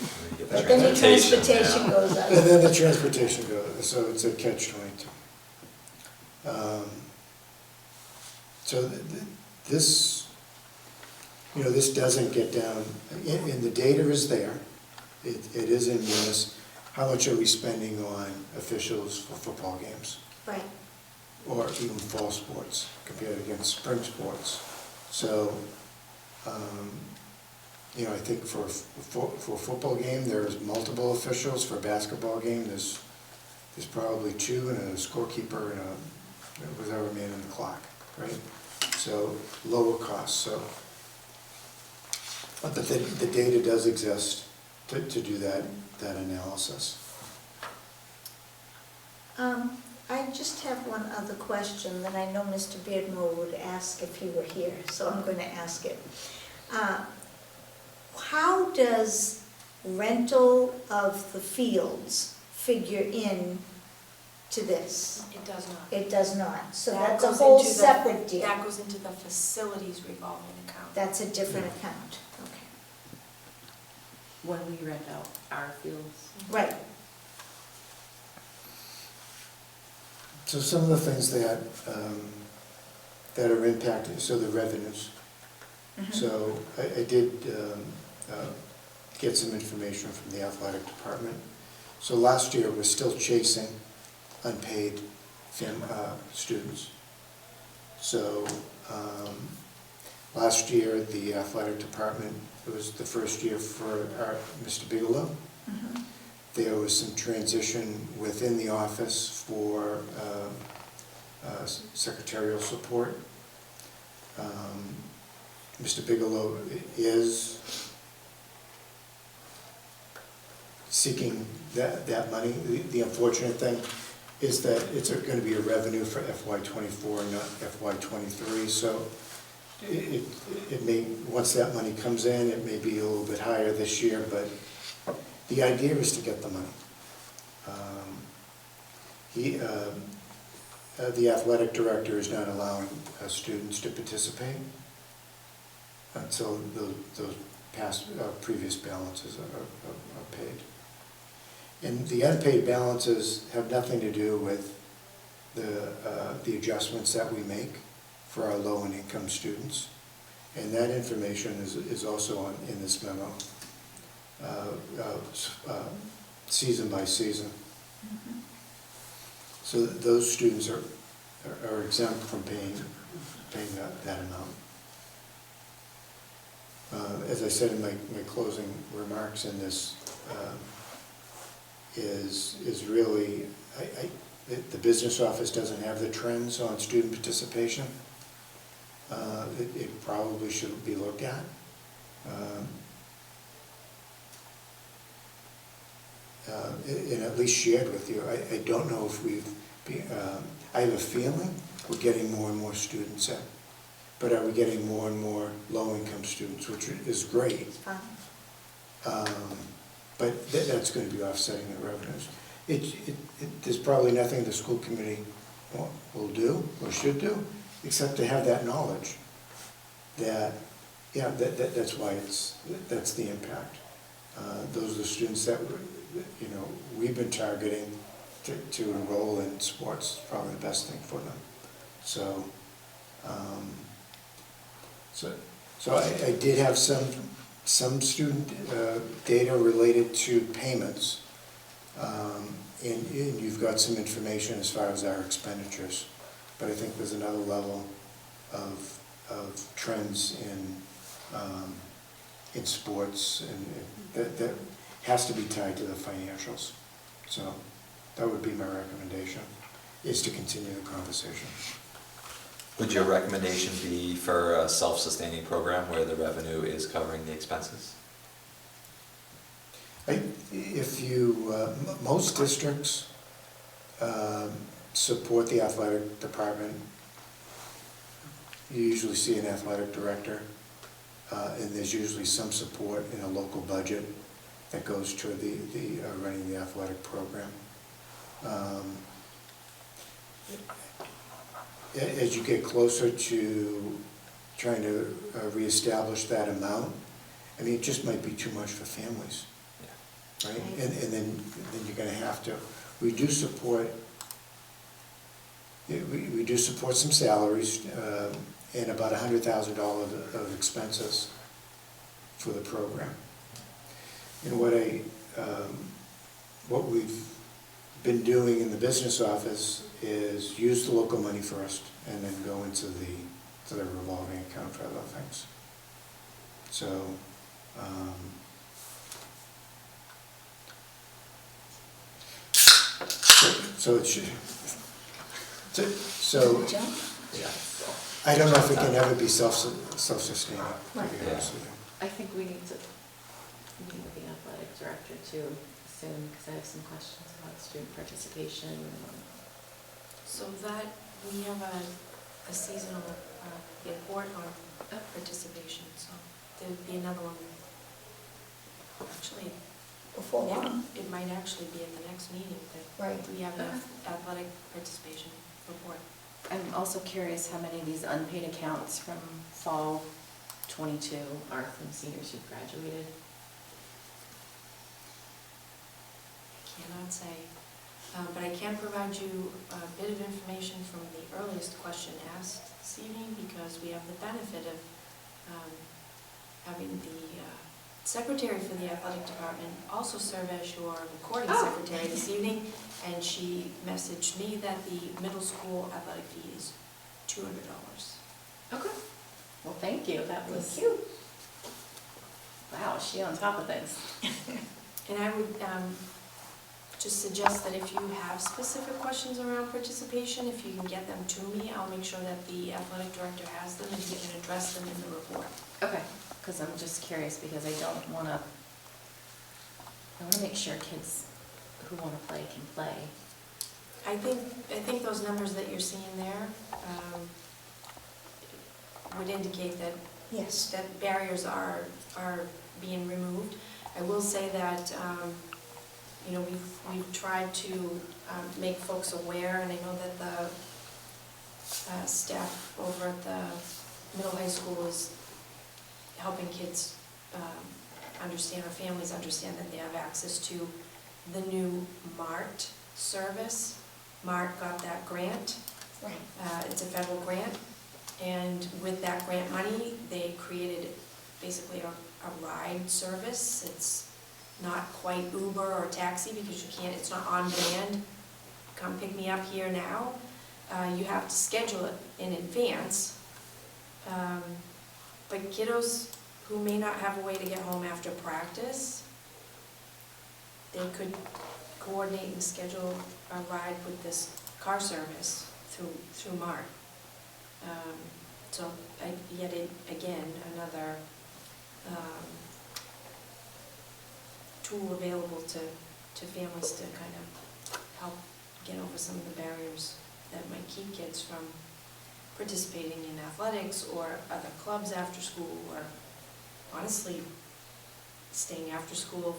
But then the transportation goes up. And then the transportation goes, so it's a catch-22. So this doesn't get down, and the data is there, it is in Munis. How much are we spending on officials for football games? Right. Or even fall sports compared against spring sports? So, I think for a football game, there's multiple officials. For a basketball game, there's probably 2 and a scorekeeper and whatever man in the clock, right? So lower costs. So, but the data does exist to do that analysis. I just have one other question that I know Mr. Beardmore would ask if he were here, so I'm going to ask it. How does rental of the fields figure in to this? It does not. It does not, so That that's a goes whole into the- separate deal. That goes into the facilities revolving account. That's a different account, okay. when we rent out our fields. Right. So some of the things that, that are impacted, so the revenues. Mhm. So I did get some information from the athletic department. So last year, we're still chasing unpaid students. So last year, the athletic department, it was the first year for our Mr. Bigelow. Mhm. There was some transition within the office for secretarial support. Mr. Bigelow is seeking that money. The unfortunate thing is that it's going to be a revenue for FY '24, not FY '23, so it may, once that money comes in, it may be a little bit higher this year, but the idea is to get the money. The athletic director is not allowing students to participate until those previous balances are paid. And the unpaid balances have nothing to do with the adjustments that we make for our low and income students. And that information is also in this memo, season by season. Mhm. So those students are exempt from paying that amount. As I said in my closing remarks in this, is really, the business office doesn't have the trends on student participation. It probably should be looked at. And at least shared with you. I don't know if I have a feeling we're getting more and more students in, but are we getting more and more low-income students, which is great. It's fine. But that's going to be offsetting the revenues. There's probably nothing the school committee will do or should do, except to have that knowledge that, yeah, that's why that's the impact. Those are the students that, we've been targeting to enroll in sports. It's probably the best thing for them. So, so I did have some student data related to payments, and you've got some information as far as our expenditures, but I think there's another level of trends in sports, and that has to be tied to the financials. So that would be my recommendation, is to continue the conversation. Would your recommendation be for a self-sustaining program where the revenue is covering the expenses? Most districts support the athletic department. You usually see an athletic director, and there's usually some support in a local budget that goes to the running the athletic program. As you get closer to trying to reestablish that amount, I mean, it just might be too much for families, right? And then you're going to have to. We do support some salaries and about $100,000 of expenses for the program. And what we've been doing in the business office is use the local money first and then go into the revolving account for other things. So, so it should, so Joe? Yeah. I don't know if it can ever be self-sustaining, to be Right. honest with you. I think we need to meet with the athletic director too soon, because I have some questions about student participation. So that, we have a seasonal report on participation, so there'd be another one. Actually, Before long. it might actually be at the next meeting that Right. we have an athletic participation report. I'm also curious how many of these unpaid accounts from fall '22 are from seniors who graduated. cannot say. But I can provide you a bit of information from the earliest question asked this evening, because we have the benefit of having the secretary for the athletic department also serve as your recording secretary this evening, and she messaged me that the middle school athletic fee is $200. Okay. Well, thank you, that was. Thank you. Wow, is she on top of things? And I would just suggest that if you have specific questions around participation, if you can get them to me, I'll make sure that the athletic director has them and he can address them in the report. Okay, because I'm just curious, because I want to make sure kids who want to play can play. I think those numbers that you're seeing there would indicate that Yes. that barriers are being removed. I will say that, you know, we've tried to make folks aware, and I know that the staff over at the middle high school is helping kids understand, or families understand, that they have access to the new MART service. MART got that grant. Right. It's a federal grant, and with that grant money, they created basically a ride service. It's not quite Uber or taxi, because you can't, it's not on demand, come pick me up here now. You have to schedule it in advance. But kiddos who may not have a way to get home after practice, they could coordinate and schedule a ride with this car service through MART. So yet again, another tool available to families to kind of help get over some of the barriers that might keep kids from participating in athletics or other clubs after school, or honestly staying after school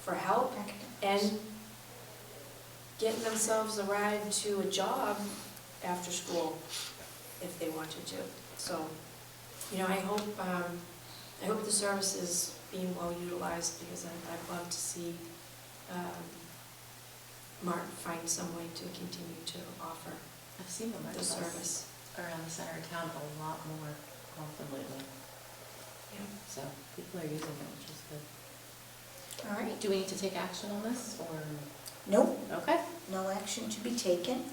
for help and getting themselves a ride to a job after school if they wanted to. So, you know, I hope the service is being well utilized, because I'd love to see MART find some way to continue to offer I've seen the the service. around the center of town a lot more often lately, Yeah. so people are using it, which is good. All right. Do we need to take action on this, or? Nope, Okay. no action to be taken.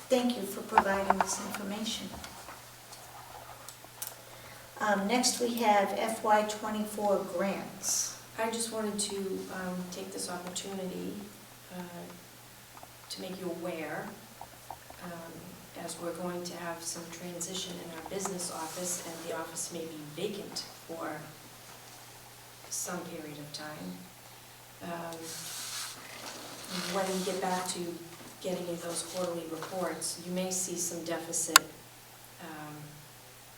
Thank you for providing this information. Next, we have FY24 grants. I just wanted to take this opportunity to make you aware, as we're going to have some transition in our business office, and the office may be vacant for some period of time. When we get back to getting you those quarterly reports, you may see some deficit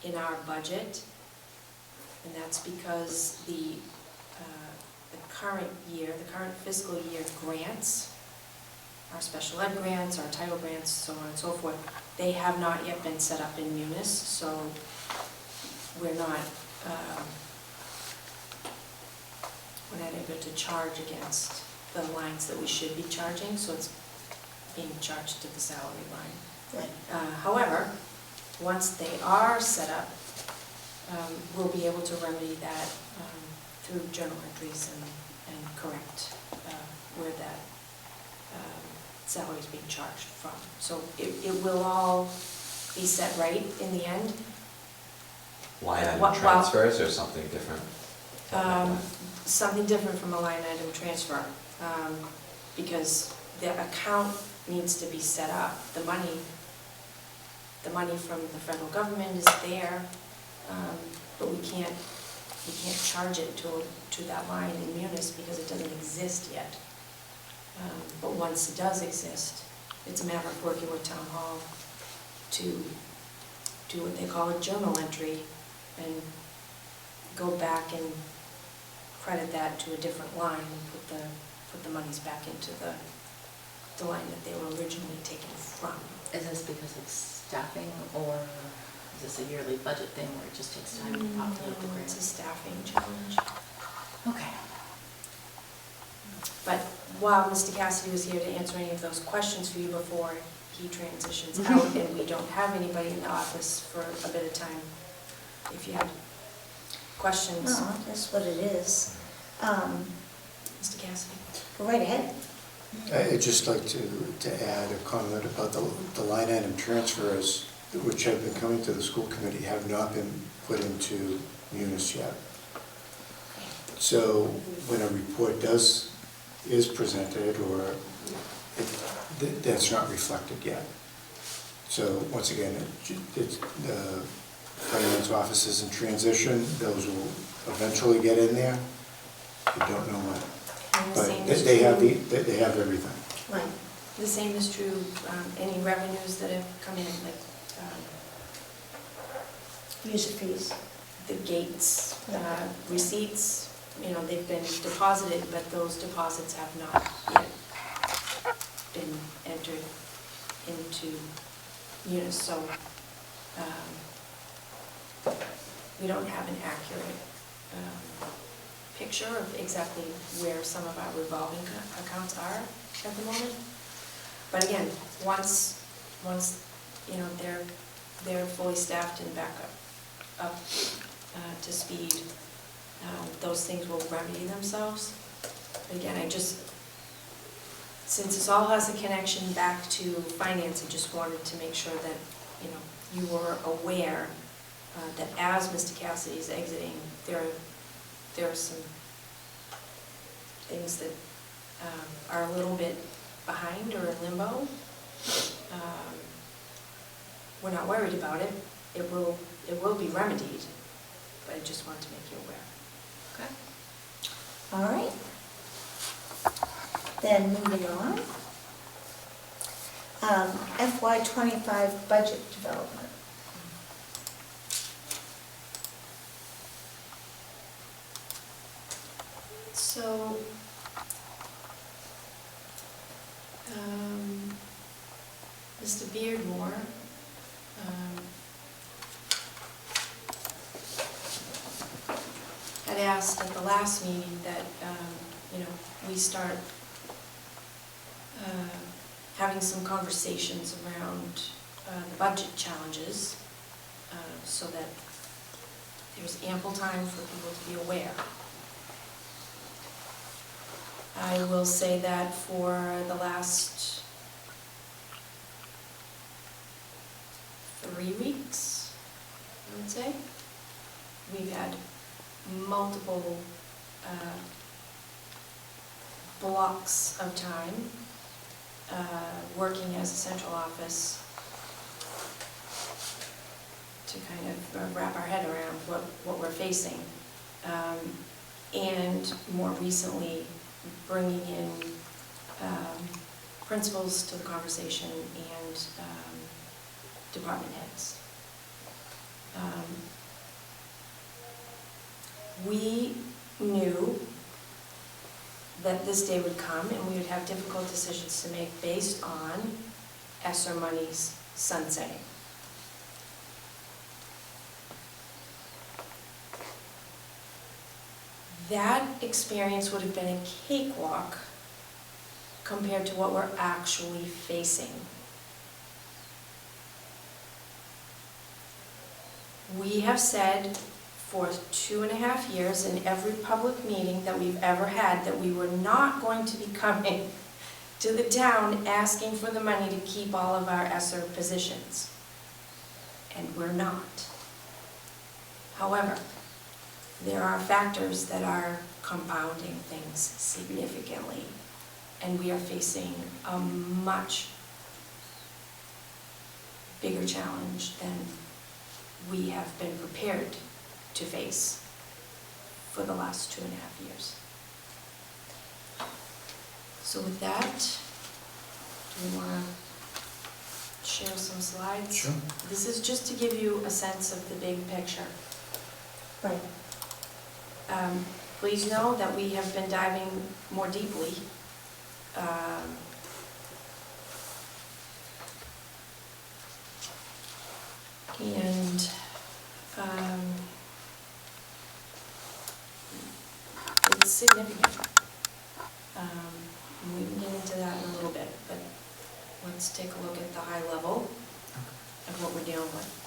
in our budget, and that's because the current fiscal year grants, our special ed grants, our title grants, so on and so forth, they have not yet been set up in Munis, so we're not able to charge against the lines that we should be charging, so it's being charged to the salary line. Right. However, once they are set up, we'll be able to remedy that through journal entries and correct where that salary is being charged from. So it will all be set right in the end. Line item Well- transfers or something different? Something different from a line item transfer, because the account needs to be set up. The money from the federal government is there, but we can't charge it to that line in Munis because it doesn't exist yet. But once it does exist, it's a matter of working with Town Hall to do what they call a journal entry and go back and credit that to a different line and put the monies back into the line that they were originally taken from. Is this because of staffing, or is this a yearly budget thing where it just takes time to populate the No, it's a grants? staffing challenge. Okay. But while Mr. Cassidy was here to answer any of those questions for you before he transitions out, and we don't have anybody in the office for a bit of time, if you had questions, No, that's what it is. Mr. Cassidy. Go right ahead. I'd just like to add a comment about the line item transfers, which have been coming to the school committee, have not been put into Munis yet. So when a report is presented, or that's not reflected yet. So once again, the finance office is in transition, those will eventually get in there. We don't know when. And the But same is they have true- they have everything. Right. The same is true, any revenues that have come in, like User fees. the gates, receipts, they've been deposited, but those deposits have not yet been entered into Munis, so we don't have an accurate picture of exactly where some of our revolving accounts are at the moment. But again, once they're fully staffed and back up to speed, those things will remedy themselves. But again, since this all has a connection back to finance, I just wanted to make sure that, you were aware that as Mr. Cassidy is exiting, there are some things that are a little bit behind or in limbo. We're not worried about it. It will be remedied, but I just want to make you aware. Okay? All right. Then moving on. FY25 budget development. So, Mr. Beardmore, had asked at the last meeting that, we start having some conversations around the budget challenges, so that there's ample time for people to be aware. I will say that for the last 3 weeks, I would say, we've had multiple blocks of time working as a central office to kind of wrap our head around what we're facing. And more recently, bringing in principals to the conversation and department heads. We knew that this day would come and we would have difficult decisions to make based on ESSER monies sunsetting. That experience would have been a cakewalk compared to what we're actually facing. We have said for 2.5 years in every public meeting that we've ever had that we were not going to be coming to the town asking for the money to keep all of our ESSER positions. And we're not. However, there are factors that are compounding things significantly, and we are facing a much bigger challenge than we have been prepared to face for the last 2.5 years. So with that, do we want to share some slides? Sure. This is just to give you a sense of the big picture. Right. Please know that we have been diving more deeply. It's significant. look at the high level of what we're dealing with.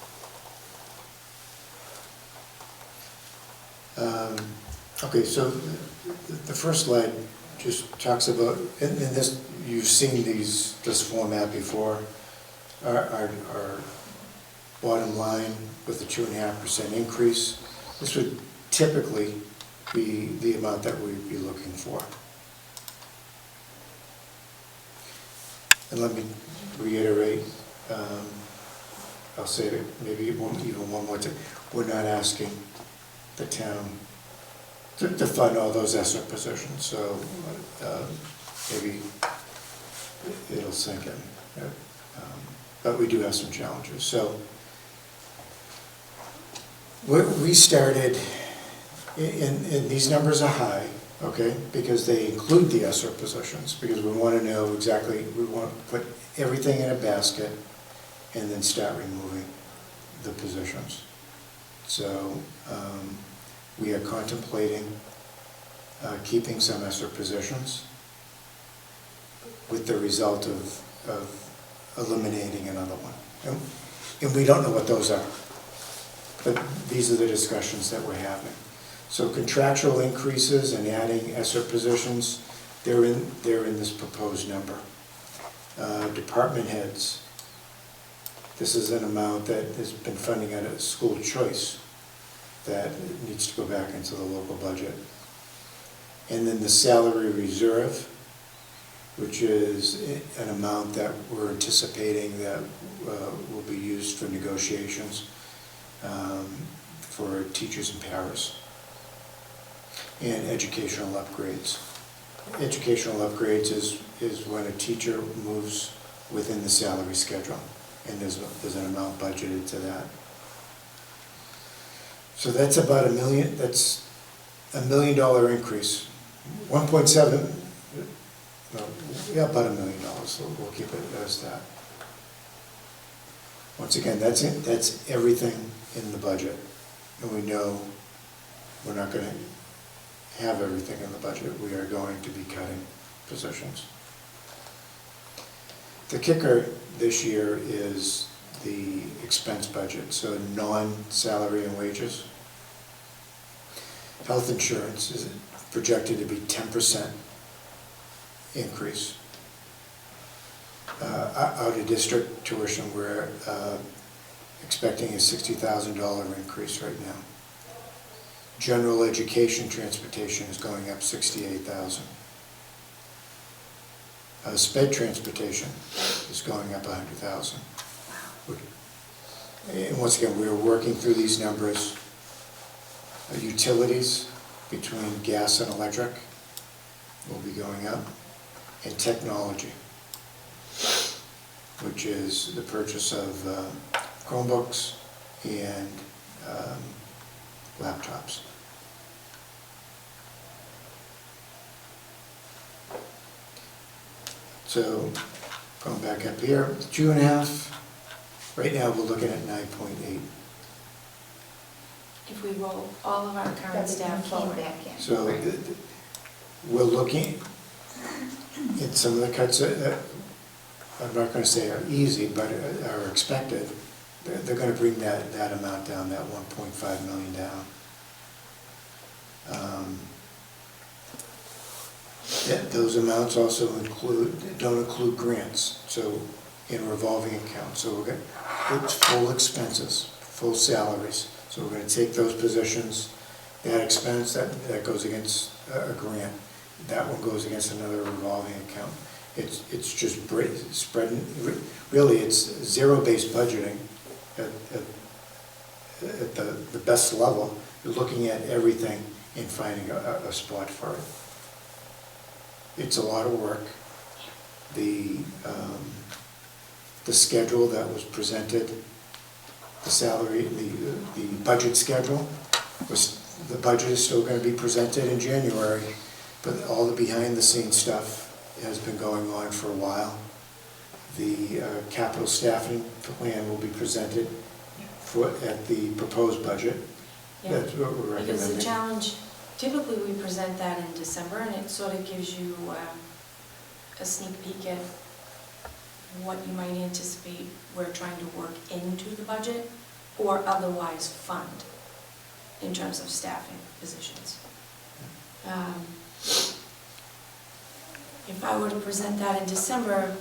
Okay, so the first slide just talks about, and this, you've seen this format before, our bottom line with the 2.5% increase. This would typically be the amount that we'd be looking for. And let me reiterate, I'll say it maybe even one more time, we're not asking the town to fund all those ESSER positions, so maybe it'll sink in. But we do have some challenges. So we started, and these numbers are high, okay, because they include the ESSER positions, because we want to know exactly, we want to put everything in a basket and then start removing the positions. So we are contemplating keeping some ESSER positions with the result of eliminating another one. And we don't know what those are, but these are the discussions that we're having. So contractual increases and adding ESSER positions, they're in this proposed number. Department heads, this is an amount that has been funding at a school choice that needs to go back into the local budget. And then the salary reserve, which is an amount that we're anticipating that will be used for negotiations for teachers and paras. And educational upgrades. Educational upgrades is when a teacher moves within the salary schedule, and there's an amount budgeted to that. So that's about $1 million, that's $1 million increase. 1.7, yeah, about $1 million, so we'll keep it as that. Once again, that's it, that's everything in the budget. And we know we're not going to have everything in the budget. We are going to be cutting positions. The kicker this year is the expense budget, so non-salary and wages. Health insurance is projected to be 10% increase. Out of district tuition, we're expecting a $60,000 increase right now. General education transportation is going up $68,000. Sped transportation is going up $100,000. And once again, we're working through these numbers. Utilities between gas and electric will be going up, and technology, which is the purchase of Chromebooks and laptops. So going back up here, 2.5, right now we're looking at 9.8. If we roll all of our current staff Fall here. back in. So we're looking at some of the cuts that I'm not going to say are easy, but are expected. They're going to bring that amount down, that 1.5 million down. Those amounts also don't include grants, so in revolving accounts. So it's full expenses, full salaries. So we're going to take those positions, that expense that goes against a grant, that one goes against another revolving account. It's just spreading. Really, it's zero-based budgeting at the best level. You're looking at everything and finding a spot for it. It's a lot of work. The schedule that was presented, the salary, the budget schedule, the budget is still going to be presented in January, but all the behind-the-scenes stuff has been going on for a while. The capital staffing plan will be presented at the proposed budget. Yeah, That's what we're because the recommending. challenge, typically we present that in December, and it sort of gives you a sneak peek at what you might anticipate we're trying to work into the budget or otherwise fund in terms of staffing positions. If I were to present that in December,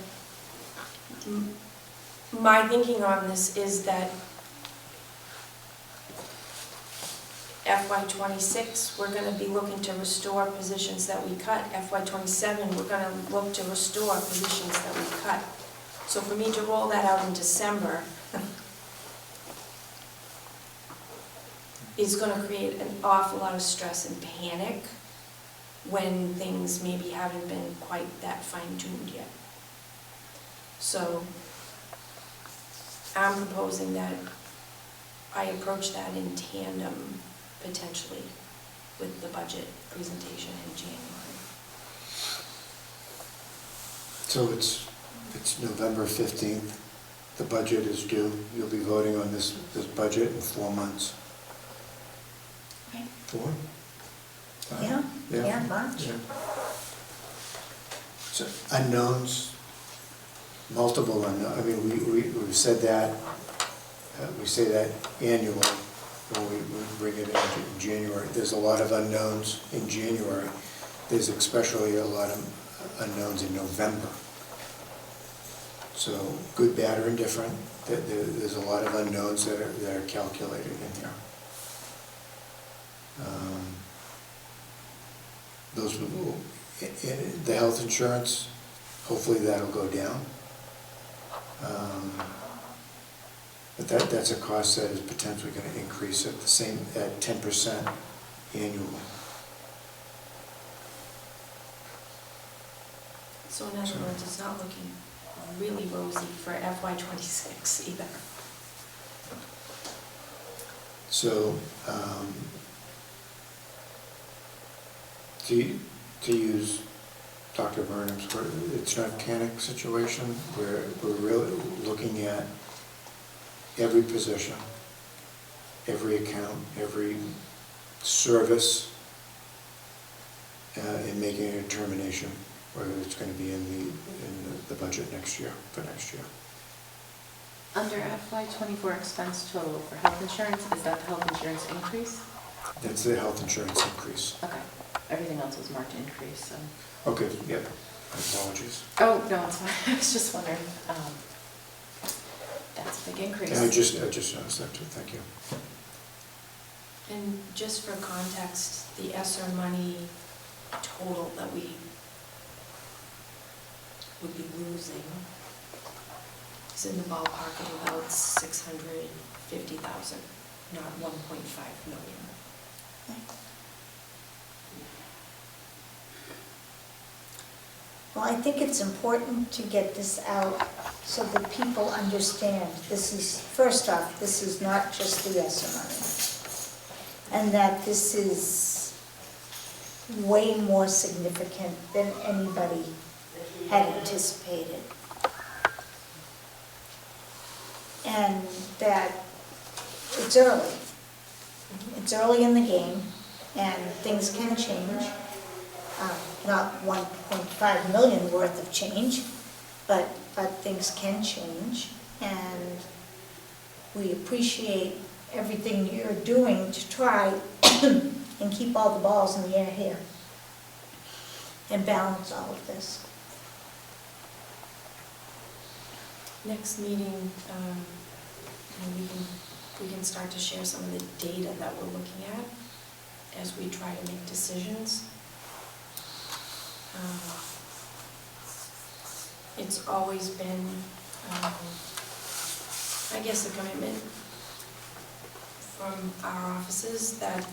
my thinking on this is that FY '26, we're gonna be looking to restore positions that we cut. FY '27, we're gonna look to restore positions that we cut. So for me to roll that out in December is gonna create an awful lot of stress and panic when things maybe haven't been quite that fine-tuned yet. So I'm proposing that I approach that in tandem, potentially, with the budget presentation in January. So it's November 15th, the budget is due, you'll be voting on this budget in 4 months. Okay. 4? Yeah, March. Yeah. So unknowns, multiple unknowns, I mean, we've said that, we say that annually when we bring it in January. There's a lot of unknowns in January. There's especially a lot of unknowns in November. So good, bad, or indifferent, there's a lot of unknowns that are calculated in here. Those will, the health insurance, hopefully that'll go down. But that's a cost that is potentially going to increase at 10% annually. So in other words, it's not looking really rosy for FY '26 either. So, to use Dr. Burnham's word, it's not a panic situation. We're really looking at every position, every account, every service, and making a determination whether it's going to be in the budget next year, for next year. Under FY '24 expense total for health insurance, is that the health insurance increase? That's the health insurance increase. Okay, everything else was marked increase, so. Okay, yep, apologies. Oh, no, it's fine, I was just wondering, that's a big increase. And I just noticed that too, thank you. And just for context, the ESSER money total that we would be losing is in the ballpark of about 650,000, not 1.5 million. Well, I think it's important to get this out so that people understand this is, first off, this is not just the ESSER money, and that this is way more significant than anybody had anticipated. And that it's early. It's early in the game, and things can change. Not 1.5 million worth of change, but things can change. And we appreciate everything you're doing to try and keep all the balls in the air here and balance all of this. Next meeting, and we can start to share some of the data that we're looking at as we try to make decisions. It's always been, I guess, a commitment from our offices that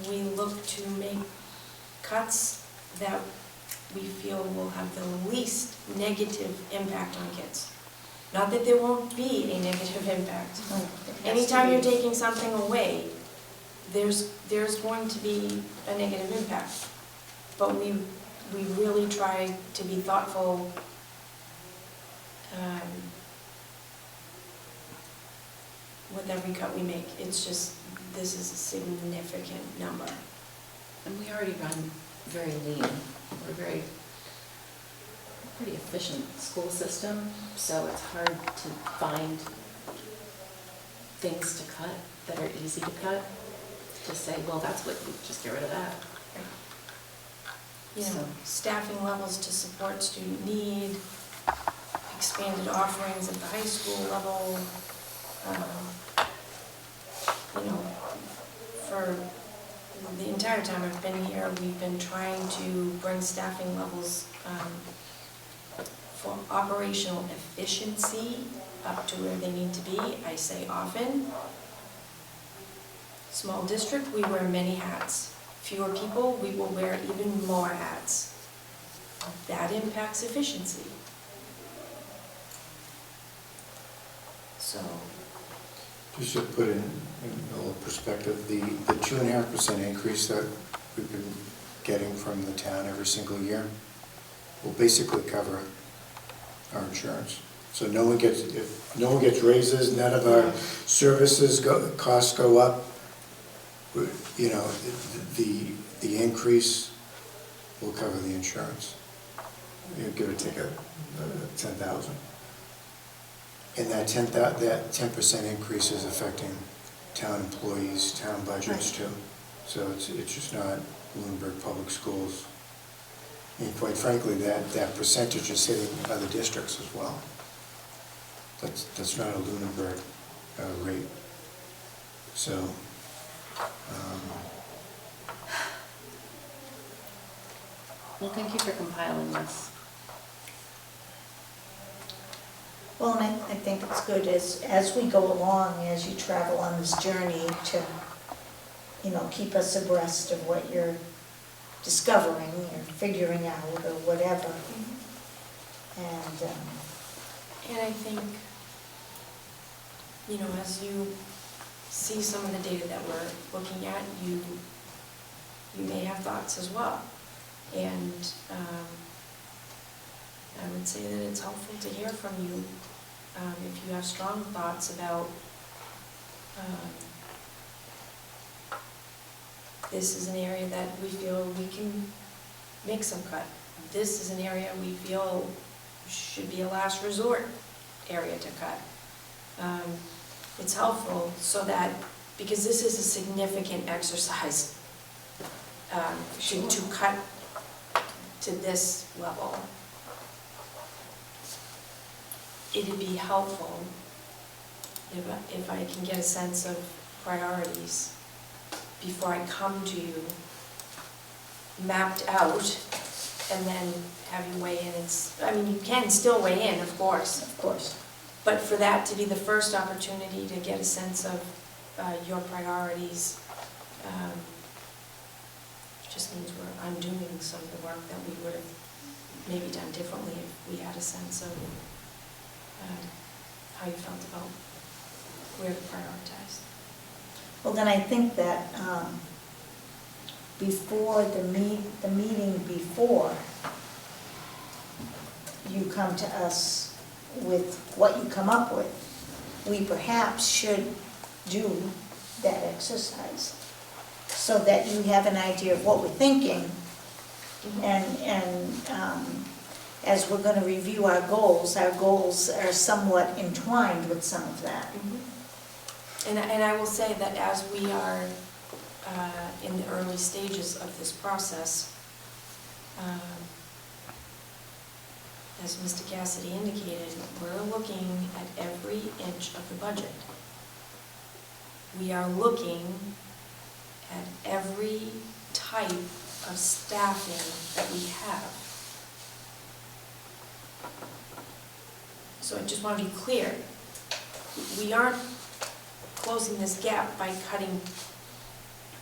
we look to make cuts that we feel will have the least negative impact on kids. Not that there won't be a negative impact. Anytime you're taking something away, there's going to be a negative impact. But we really try to be thoughtful with every cut we make. It's just, this is a significant number. And we already run very lean. We're very pretty efficient school system, so it's hard to find things to cut that are easy to cut. To say, well, that's what, just get rid of that. You know, So- staffing levels to support student need, expanded offerings at the high school level. You know, for the entire time I've been here, we've been trying to bring staffing levels for operational efficiency up to where they need to be. I say often, small district, we wear many hats. Fewer people, we will wear even more hats. That impacts efficiency. So, Just to put in a little perspective, the 2.5% increase that we've been getting from the town every single year will basically cover our insurance. So no one gets, if no one gets raises, none of our services costs go up. You know, the increase will cover the insurance. You give or take a 10,000. And that 10% increase is affecting town employees, town budgets too. So it's just not Lunenburg Public Schools. And quite frankly, that percentage is hitting other districts as well. That's not a Lunenburg rate. So, Well, thank you for compiling this. Well, and I think it's good as we go along, as you travel on this journey to, you know, keep us abreast of what you're discovering or figuring out or whatever. and I think, you know, as you see some of the data that we're looking at, you may have thoughts as well. And I would say that it's helpful to hear from you if you have strong thoughts about this is an area that we feel we can make some cut. This is an area we feel should be a last resort area to cut. It's helpful so that, because this is a significant exercise to cut to this level. It'd be helpful if I can get a sense of priorities before I come to you mapped out and then have you weigh in. I mean, you can still weigh in, of course. Of course. But for that to be the first opportunity to get a sense of your priorities, just means we're undoing some of the work that we would have maybe done differently if we had a sense of how you felt about where to prioritize. Well, then I think that before the meeting before, you come to us with what you come up with, we perhaps should do that exercise so that you have an idea of what we're thinking. And as we're going to review our goals are somewhat entwined with some of that. And I will say that as we are in the early stages of this process, as Mr. Cassidy indicated, we're looking at every inch of the budget. We are looking at every type of staffing that we have. So I just want to be clear, we aren't closing this gap by cutting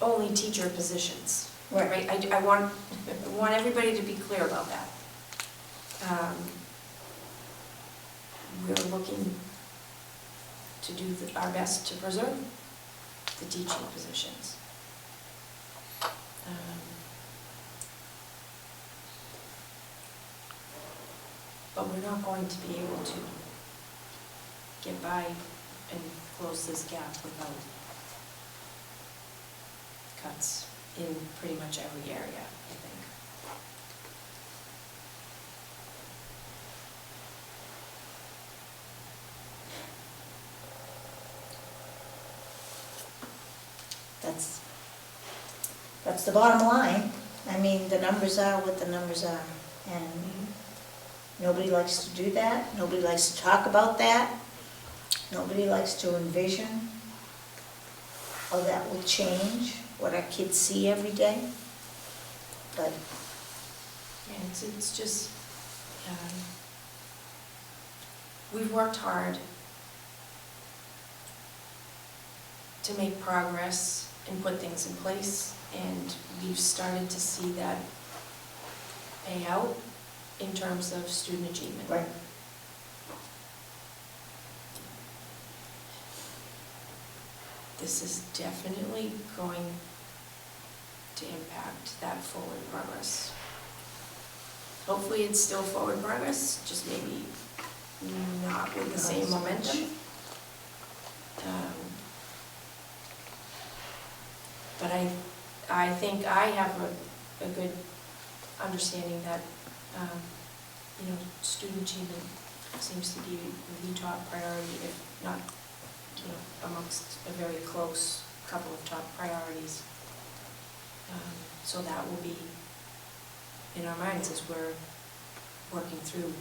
only teacher positions. Right. I want everybody to be clear about that. We're looking to do our best to preserve the teaching positions. But we're not going to be able to get by and close this gap without cuts in pretty much every area, I think. That's the bottom line. I mean, the numbers are what the numbers are, and nobody likes to do that, nobody likes to talk about that, nobody likes to envision how that will change, what our kids see every day. But And it's just, we've worked hard to make progress and put things in place, and we've started to see that pay out in terms of student achievement. right. This is definitely going to impact that forward progress. Hopefully it's still forward progress, just maybe not with the same momentum. But I think I have a good understanding that, student achievement seems to be the top priority, if not, amongst a very close couple of top priorities. So that will be in our minds as we're working through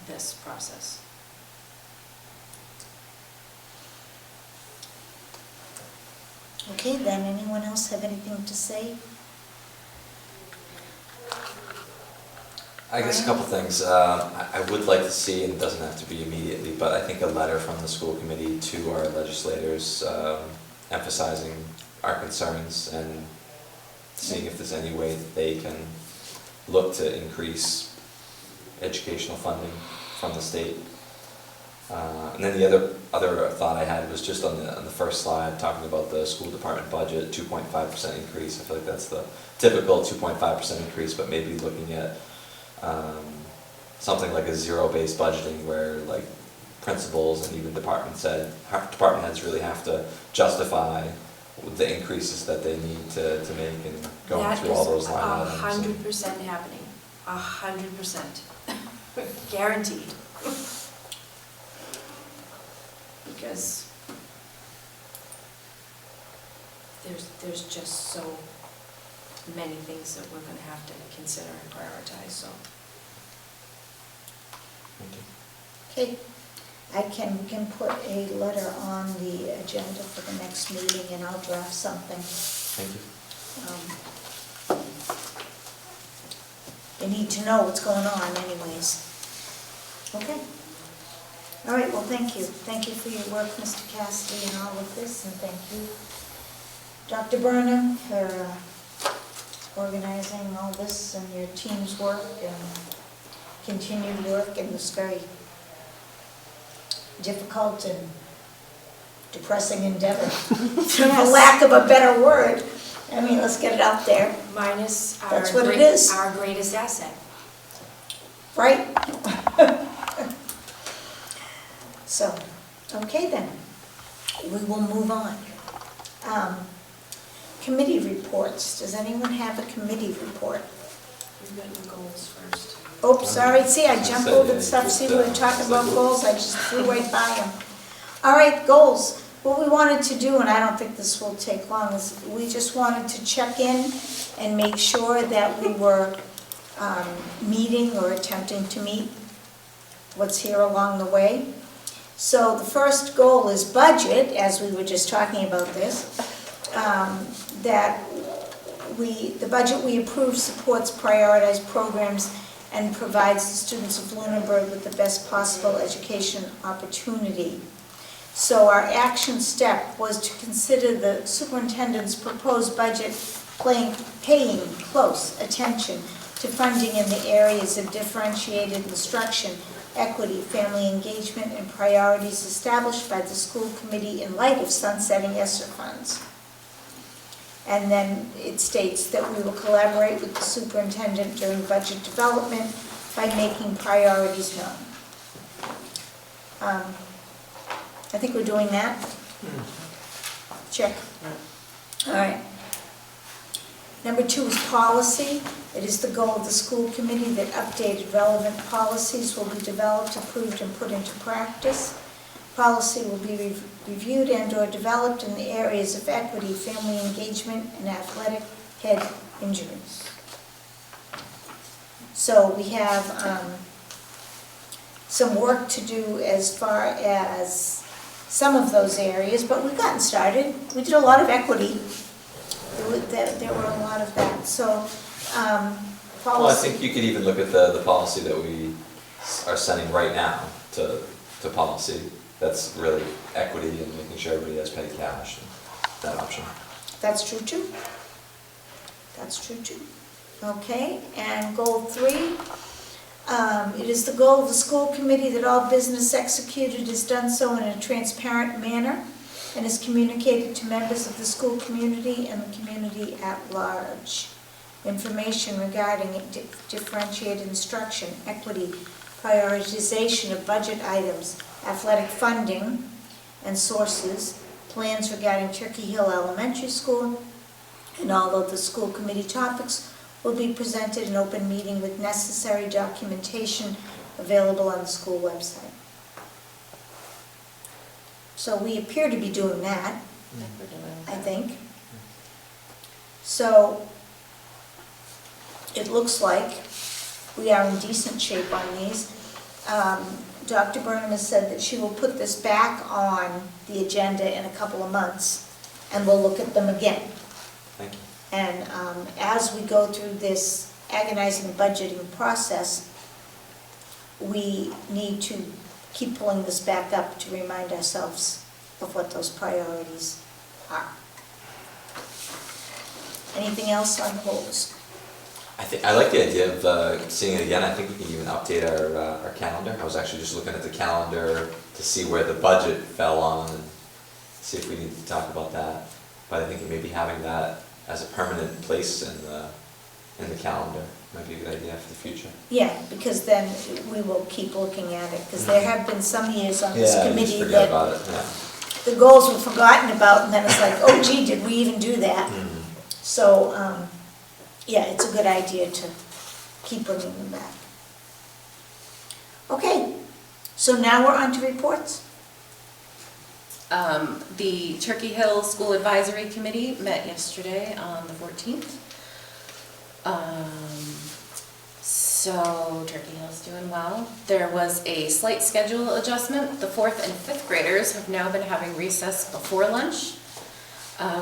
this process. Okay, then, anyone else have anything to say? I guess a couple things. I would like to see, and it doesn't have to be immediately, but I think a letter from the school committee to our legislators emphasizing our concerns and seeing if there's any way that they can look to increase educational funding from the state. And then the other thought I had was just on the first slide, talking about the school department budget, 2.5% increase. I feel like that's the typical 2.5% increase, but maybe looking at something like a zero-based budgeting where like principals and even department heads really have to justify the increases that they need to make and going through all those line items. That is 100% happening, 100%, guaranteed. Because there's just so many things that we're gonna have to consider and prioritize, so. Thank you. Okay, we can put a letter on the agenda for the next meeting, and I'll draft something. Thank you. They need to know what's going on anyways. Okay. All right, well, thank you. Thank you for your work, Mr. Cassidy, and all of this, and thank you, Dr. Burnham, for organizing all this and your team's work and continued work in this very difficult and depressing endeavor, for lack of a better word. I mean, let's get it out there, Minus our That's what it is. our greatest asset. right? So, okay then, we will move on. Committee reports. Does anyone have a committee report? We've got your goals first. Oh, sorry, see, I jumped over the stuff, see, we were talking about goals, I just flew right by them. All right, goals. What we wanted to do, and I don't think this will take long, is we just wanted to check in and make sure that we were meeting or attempting to meet what's here along the way. So the first goal is budget, as we were just talking about this, that the budget we approve supports prioritized programs and provides the students of Lunenburg with the best possible education opportunity. So our action step was to consider the superintendent's proposed budget paying close attention to funding in the areas of differentiated instruction, equity, family engagement, and priorities established by the school committee in light of sunsetting ESSER funds. And then it states that we will collaborate with the superintendent during budget development by making priorities known. I think we're doing that. Check. All right. Number 2 is policy. It is the goal of the school committee that updated relevant policies will be developed, approved, and put into practice. Policy will be reviewed and/or developed in the areas of equity, family engagement, and athletic head injuries. So we have some work to do as far as some of those areas, but we've gotten started. We did a lot of equity. There were a lot of that, so policy. Well, I think you could even look at the policy that we are sending right now to policy. That's really equity and making sure everybody has petty cash, and that option. That's true too. That's true too. Okay, and goal 3, it is the goal of the school committee that all business executed is done so in a transparent manner and is communicated to members of the school community and the community at large. Information regarding differentiated instruction, equity, prioritization of budget items, athletic funding and sources, plans regarding Turkey Hill Elementary School, and all of the school committee topics will be presented in open meeting with necessary documentation available on the school website. So we appear to be doing that, I think. So it looks like we are in decent shape on these. Dr. Burnham has said that she will put this back on the agenda in a couple of months, and we'll look at them again. Thank you. And as we go through this agonizing budgeting process, we need to keep pulling this back up to remind ourselves of what those priorities are. Anything else on goals? I like the idea of seeing it again. I think we can even update our calendar. I was actually just looking at the calendar to see where the budget fell on and see if we need to talk about that. But I think maybe having that as a permanent place in the calendar might be a good idea for the future. Yeah, because then we will keep looking at it, because there have been some years on this Yeah, committee just forget that about it, yeah. the goals were forgotten about, and then it's like, oh gee, did we even do that? Mhm. So, yeah, it's a good idea to keep bringing them back. Okay, so now we're on to reports. The Turkey Hill School Advisory Committee met yesterday on the 14th. So Turkey Hill's doing well. There was a slight schedule adjustment. The 4th and 5th graders have now been having recess before lunch,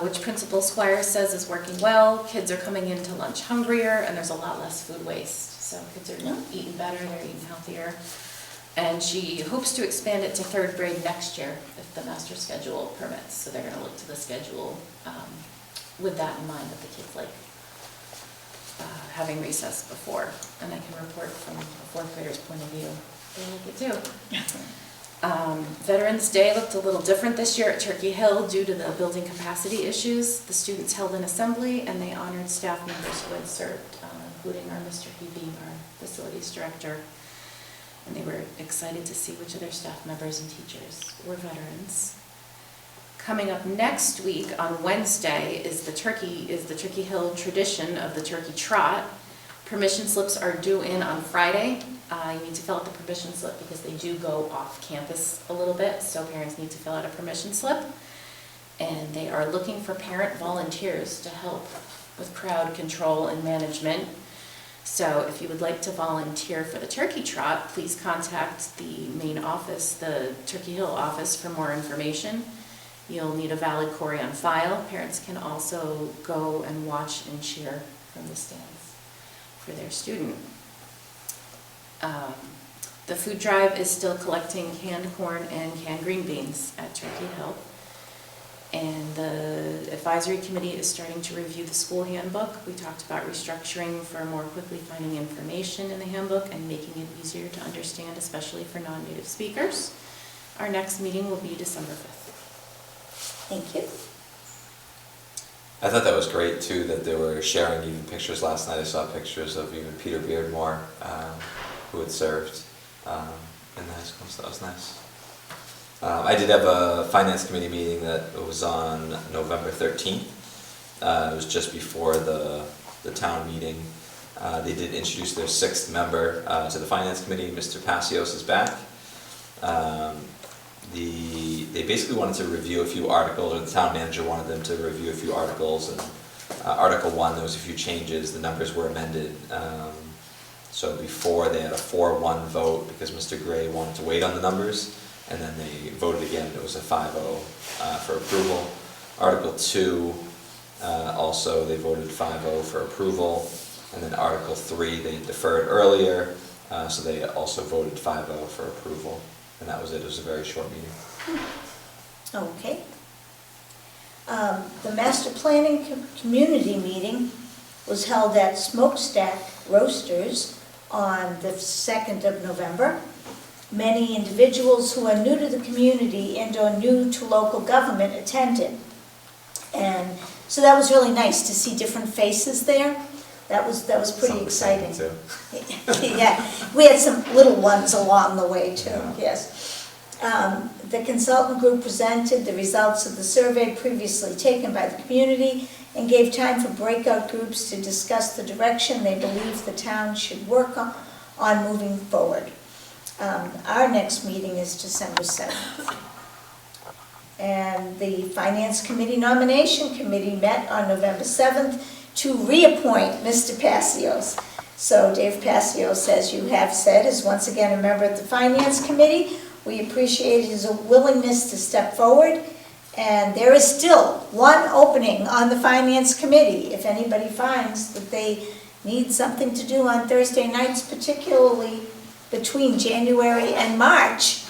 which Principal Squire says is working well. Kids are coming into lunch hungrier, and there's a lot less food waste. So kids are eating better, they're eating healthier. And she hopes to expand it to 3rd grade next year if the master schedule permits. So they're going to look to the schedule with that in mind, that the kids like having recess before. And I can report from a 4th grader's point of view, they like it too. Veterans Day looked a little different this year at Turkey Hill due to the building capacity issues. The students held an assembly and they honored staff members who had served, including our Mr. Hebe, our facilities director. And they were excited to see which of their staff members and teachers were veterans. Coming up next week on Wednesday is the Turkey Hill tradition of the Turkey Trot. Permission slips are due in on Friday. You need to fill out the permission slip because they do go off campus a little bit, so parents need to fill out a permission slip. And they are looking for parent volunteers to help with crowd control and management. So if you would like to volunteer for the Turkey Trot, please contact the main office, the Turkey Hill office, for more information. You'll need a valid Cory on file. Parents can also go and watch and cheer from the stands for their student. The food drive is still collecting canned corn and canned green beans at Turkey Hill. And the advisory committee is starting to review the school handbook. We talked about restructuring for more quickly finding information in the handbook and making it easier to understand, especially for non-native speakers. Our next meeting will be December 5th. Thank you. I thought that was great too, that they were sharing even pictures last night. I saw pictures of even Peter Beardmore, who had served in the high school, so that was nice. I did have a finance committee meeting that was on November 13th. It was just before the town meeting. They did introduce their 6th member to the finance committee. Mr. Passios is back. They basically wanted to review a few articles, or the town manager wanted them to review a few articles and Article 1, there was a few changes, the numbers were amended. So before, they had a 4-1 vote because Mr. Gray wanted to wait on the numbers, and then they voted again, it was a 5-0 for approval. Article 2, also they voted 5-0 for approval, and then Article 3, they deferred earlier, so they also voted 5-0 for approval, and that was it. It was a very short meeting. Okay. The master planning community meeting was held at Smokestack Roasters on the 2nd of November. Many individuals who are new to the community and or new to local government attended. And so that was really nice to see different faces there. That was pretty exciting. Too. Yeah, we had some little ones along the way too, Yeah. yes. The consultant group presented the results of the survey previously taken by the community and gave time for breakout groups to discuss the direction they believe the town should work on moving forward. Our next meeting is December 7th. And the Finance Committee Nomination Committee met on November 7th to reappoint Mr. Passios. So Dave Passios, as you have said, is once again a member of the Finance Committee. We appreciate his willingness to step forward. And there is still one opening on the Finance Committee. If anybody finds that they need something to do on Thursday nights, particularly between January and March,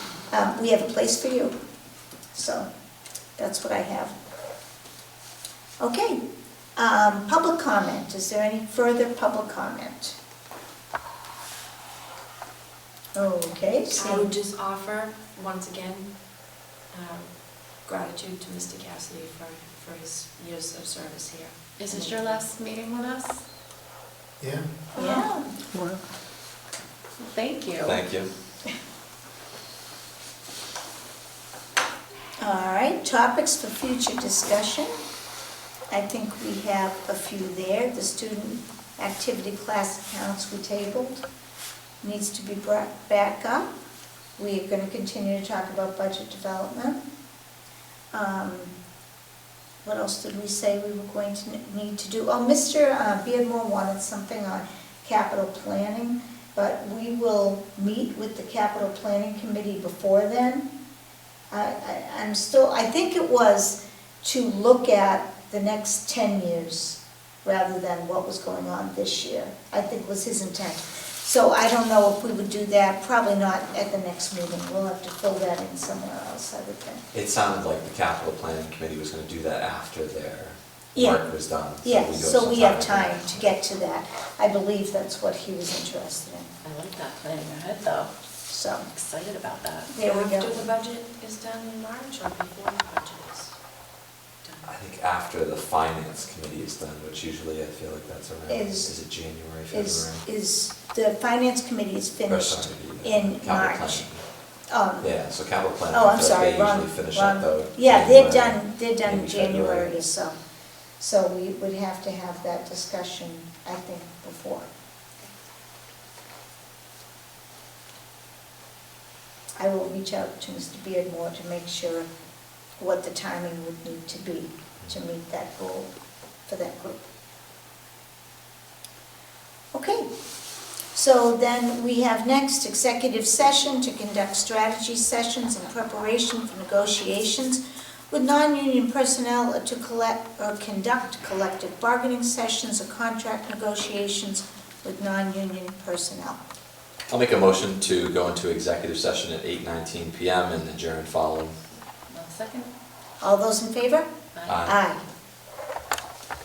we have a place for you. So that's what I have. Okay, public comment. Is there any further public comment? Okay, I so would just offer, once again, gratitude to Mr. Cassidy for his years of service here. Is this your last meeting with us? Yeah. yeah. Thank you. Thank you. All right, topics for future discussion. I think we have a few there. The student activity class accounts we tabled needs to be brought back up. We are going to continue to talk about budget development. What else did we say we were going to need to do? Oh, Mr. Beardmore wanted something on capital planning, but we will meet with the capital planning committee before then. I think it was to look at the next 10 years rather than what was going on this year, I think was his intent. So I don't know if we would do that, probably not at the next meeting. We'll have to fill that in somewhere else, I would think. It sounded like the capital planning committee was gonna do that after their Yeah. work was done. Yeah, do so we have some time to get to that. I believe that's what he was interested in, I like that planning ahead, though. so, I'm excited about that. there we go. After the budget is done in March or before the budget is I done? think after the finance committee is done, which usually I feel like that's around, Is- is it January, February? Is, the finance committee is Or finished sorry, in capital March. planning. Yeah, so capital planning, Oh, I I'm feel like sorry, they wrong, usually finish wrong. up though. Yeah, they're done maybe in January February. or so. So we would have to have that discussion, I think, before. I will reach out to Mr. Beardmore to make sure what the timing would need to be to meet that goal for that group. Okay, so then we have next executive session to conduct strategy sessions in preparation for negotiations with non-union personnel or to conduct collective bargaining sessions or contract negotiations with non-union personnel. I'll make a motion to go into executive session at 8:19 PM and adjourn following. One second. All those in favor? Aye. Aye. Aye.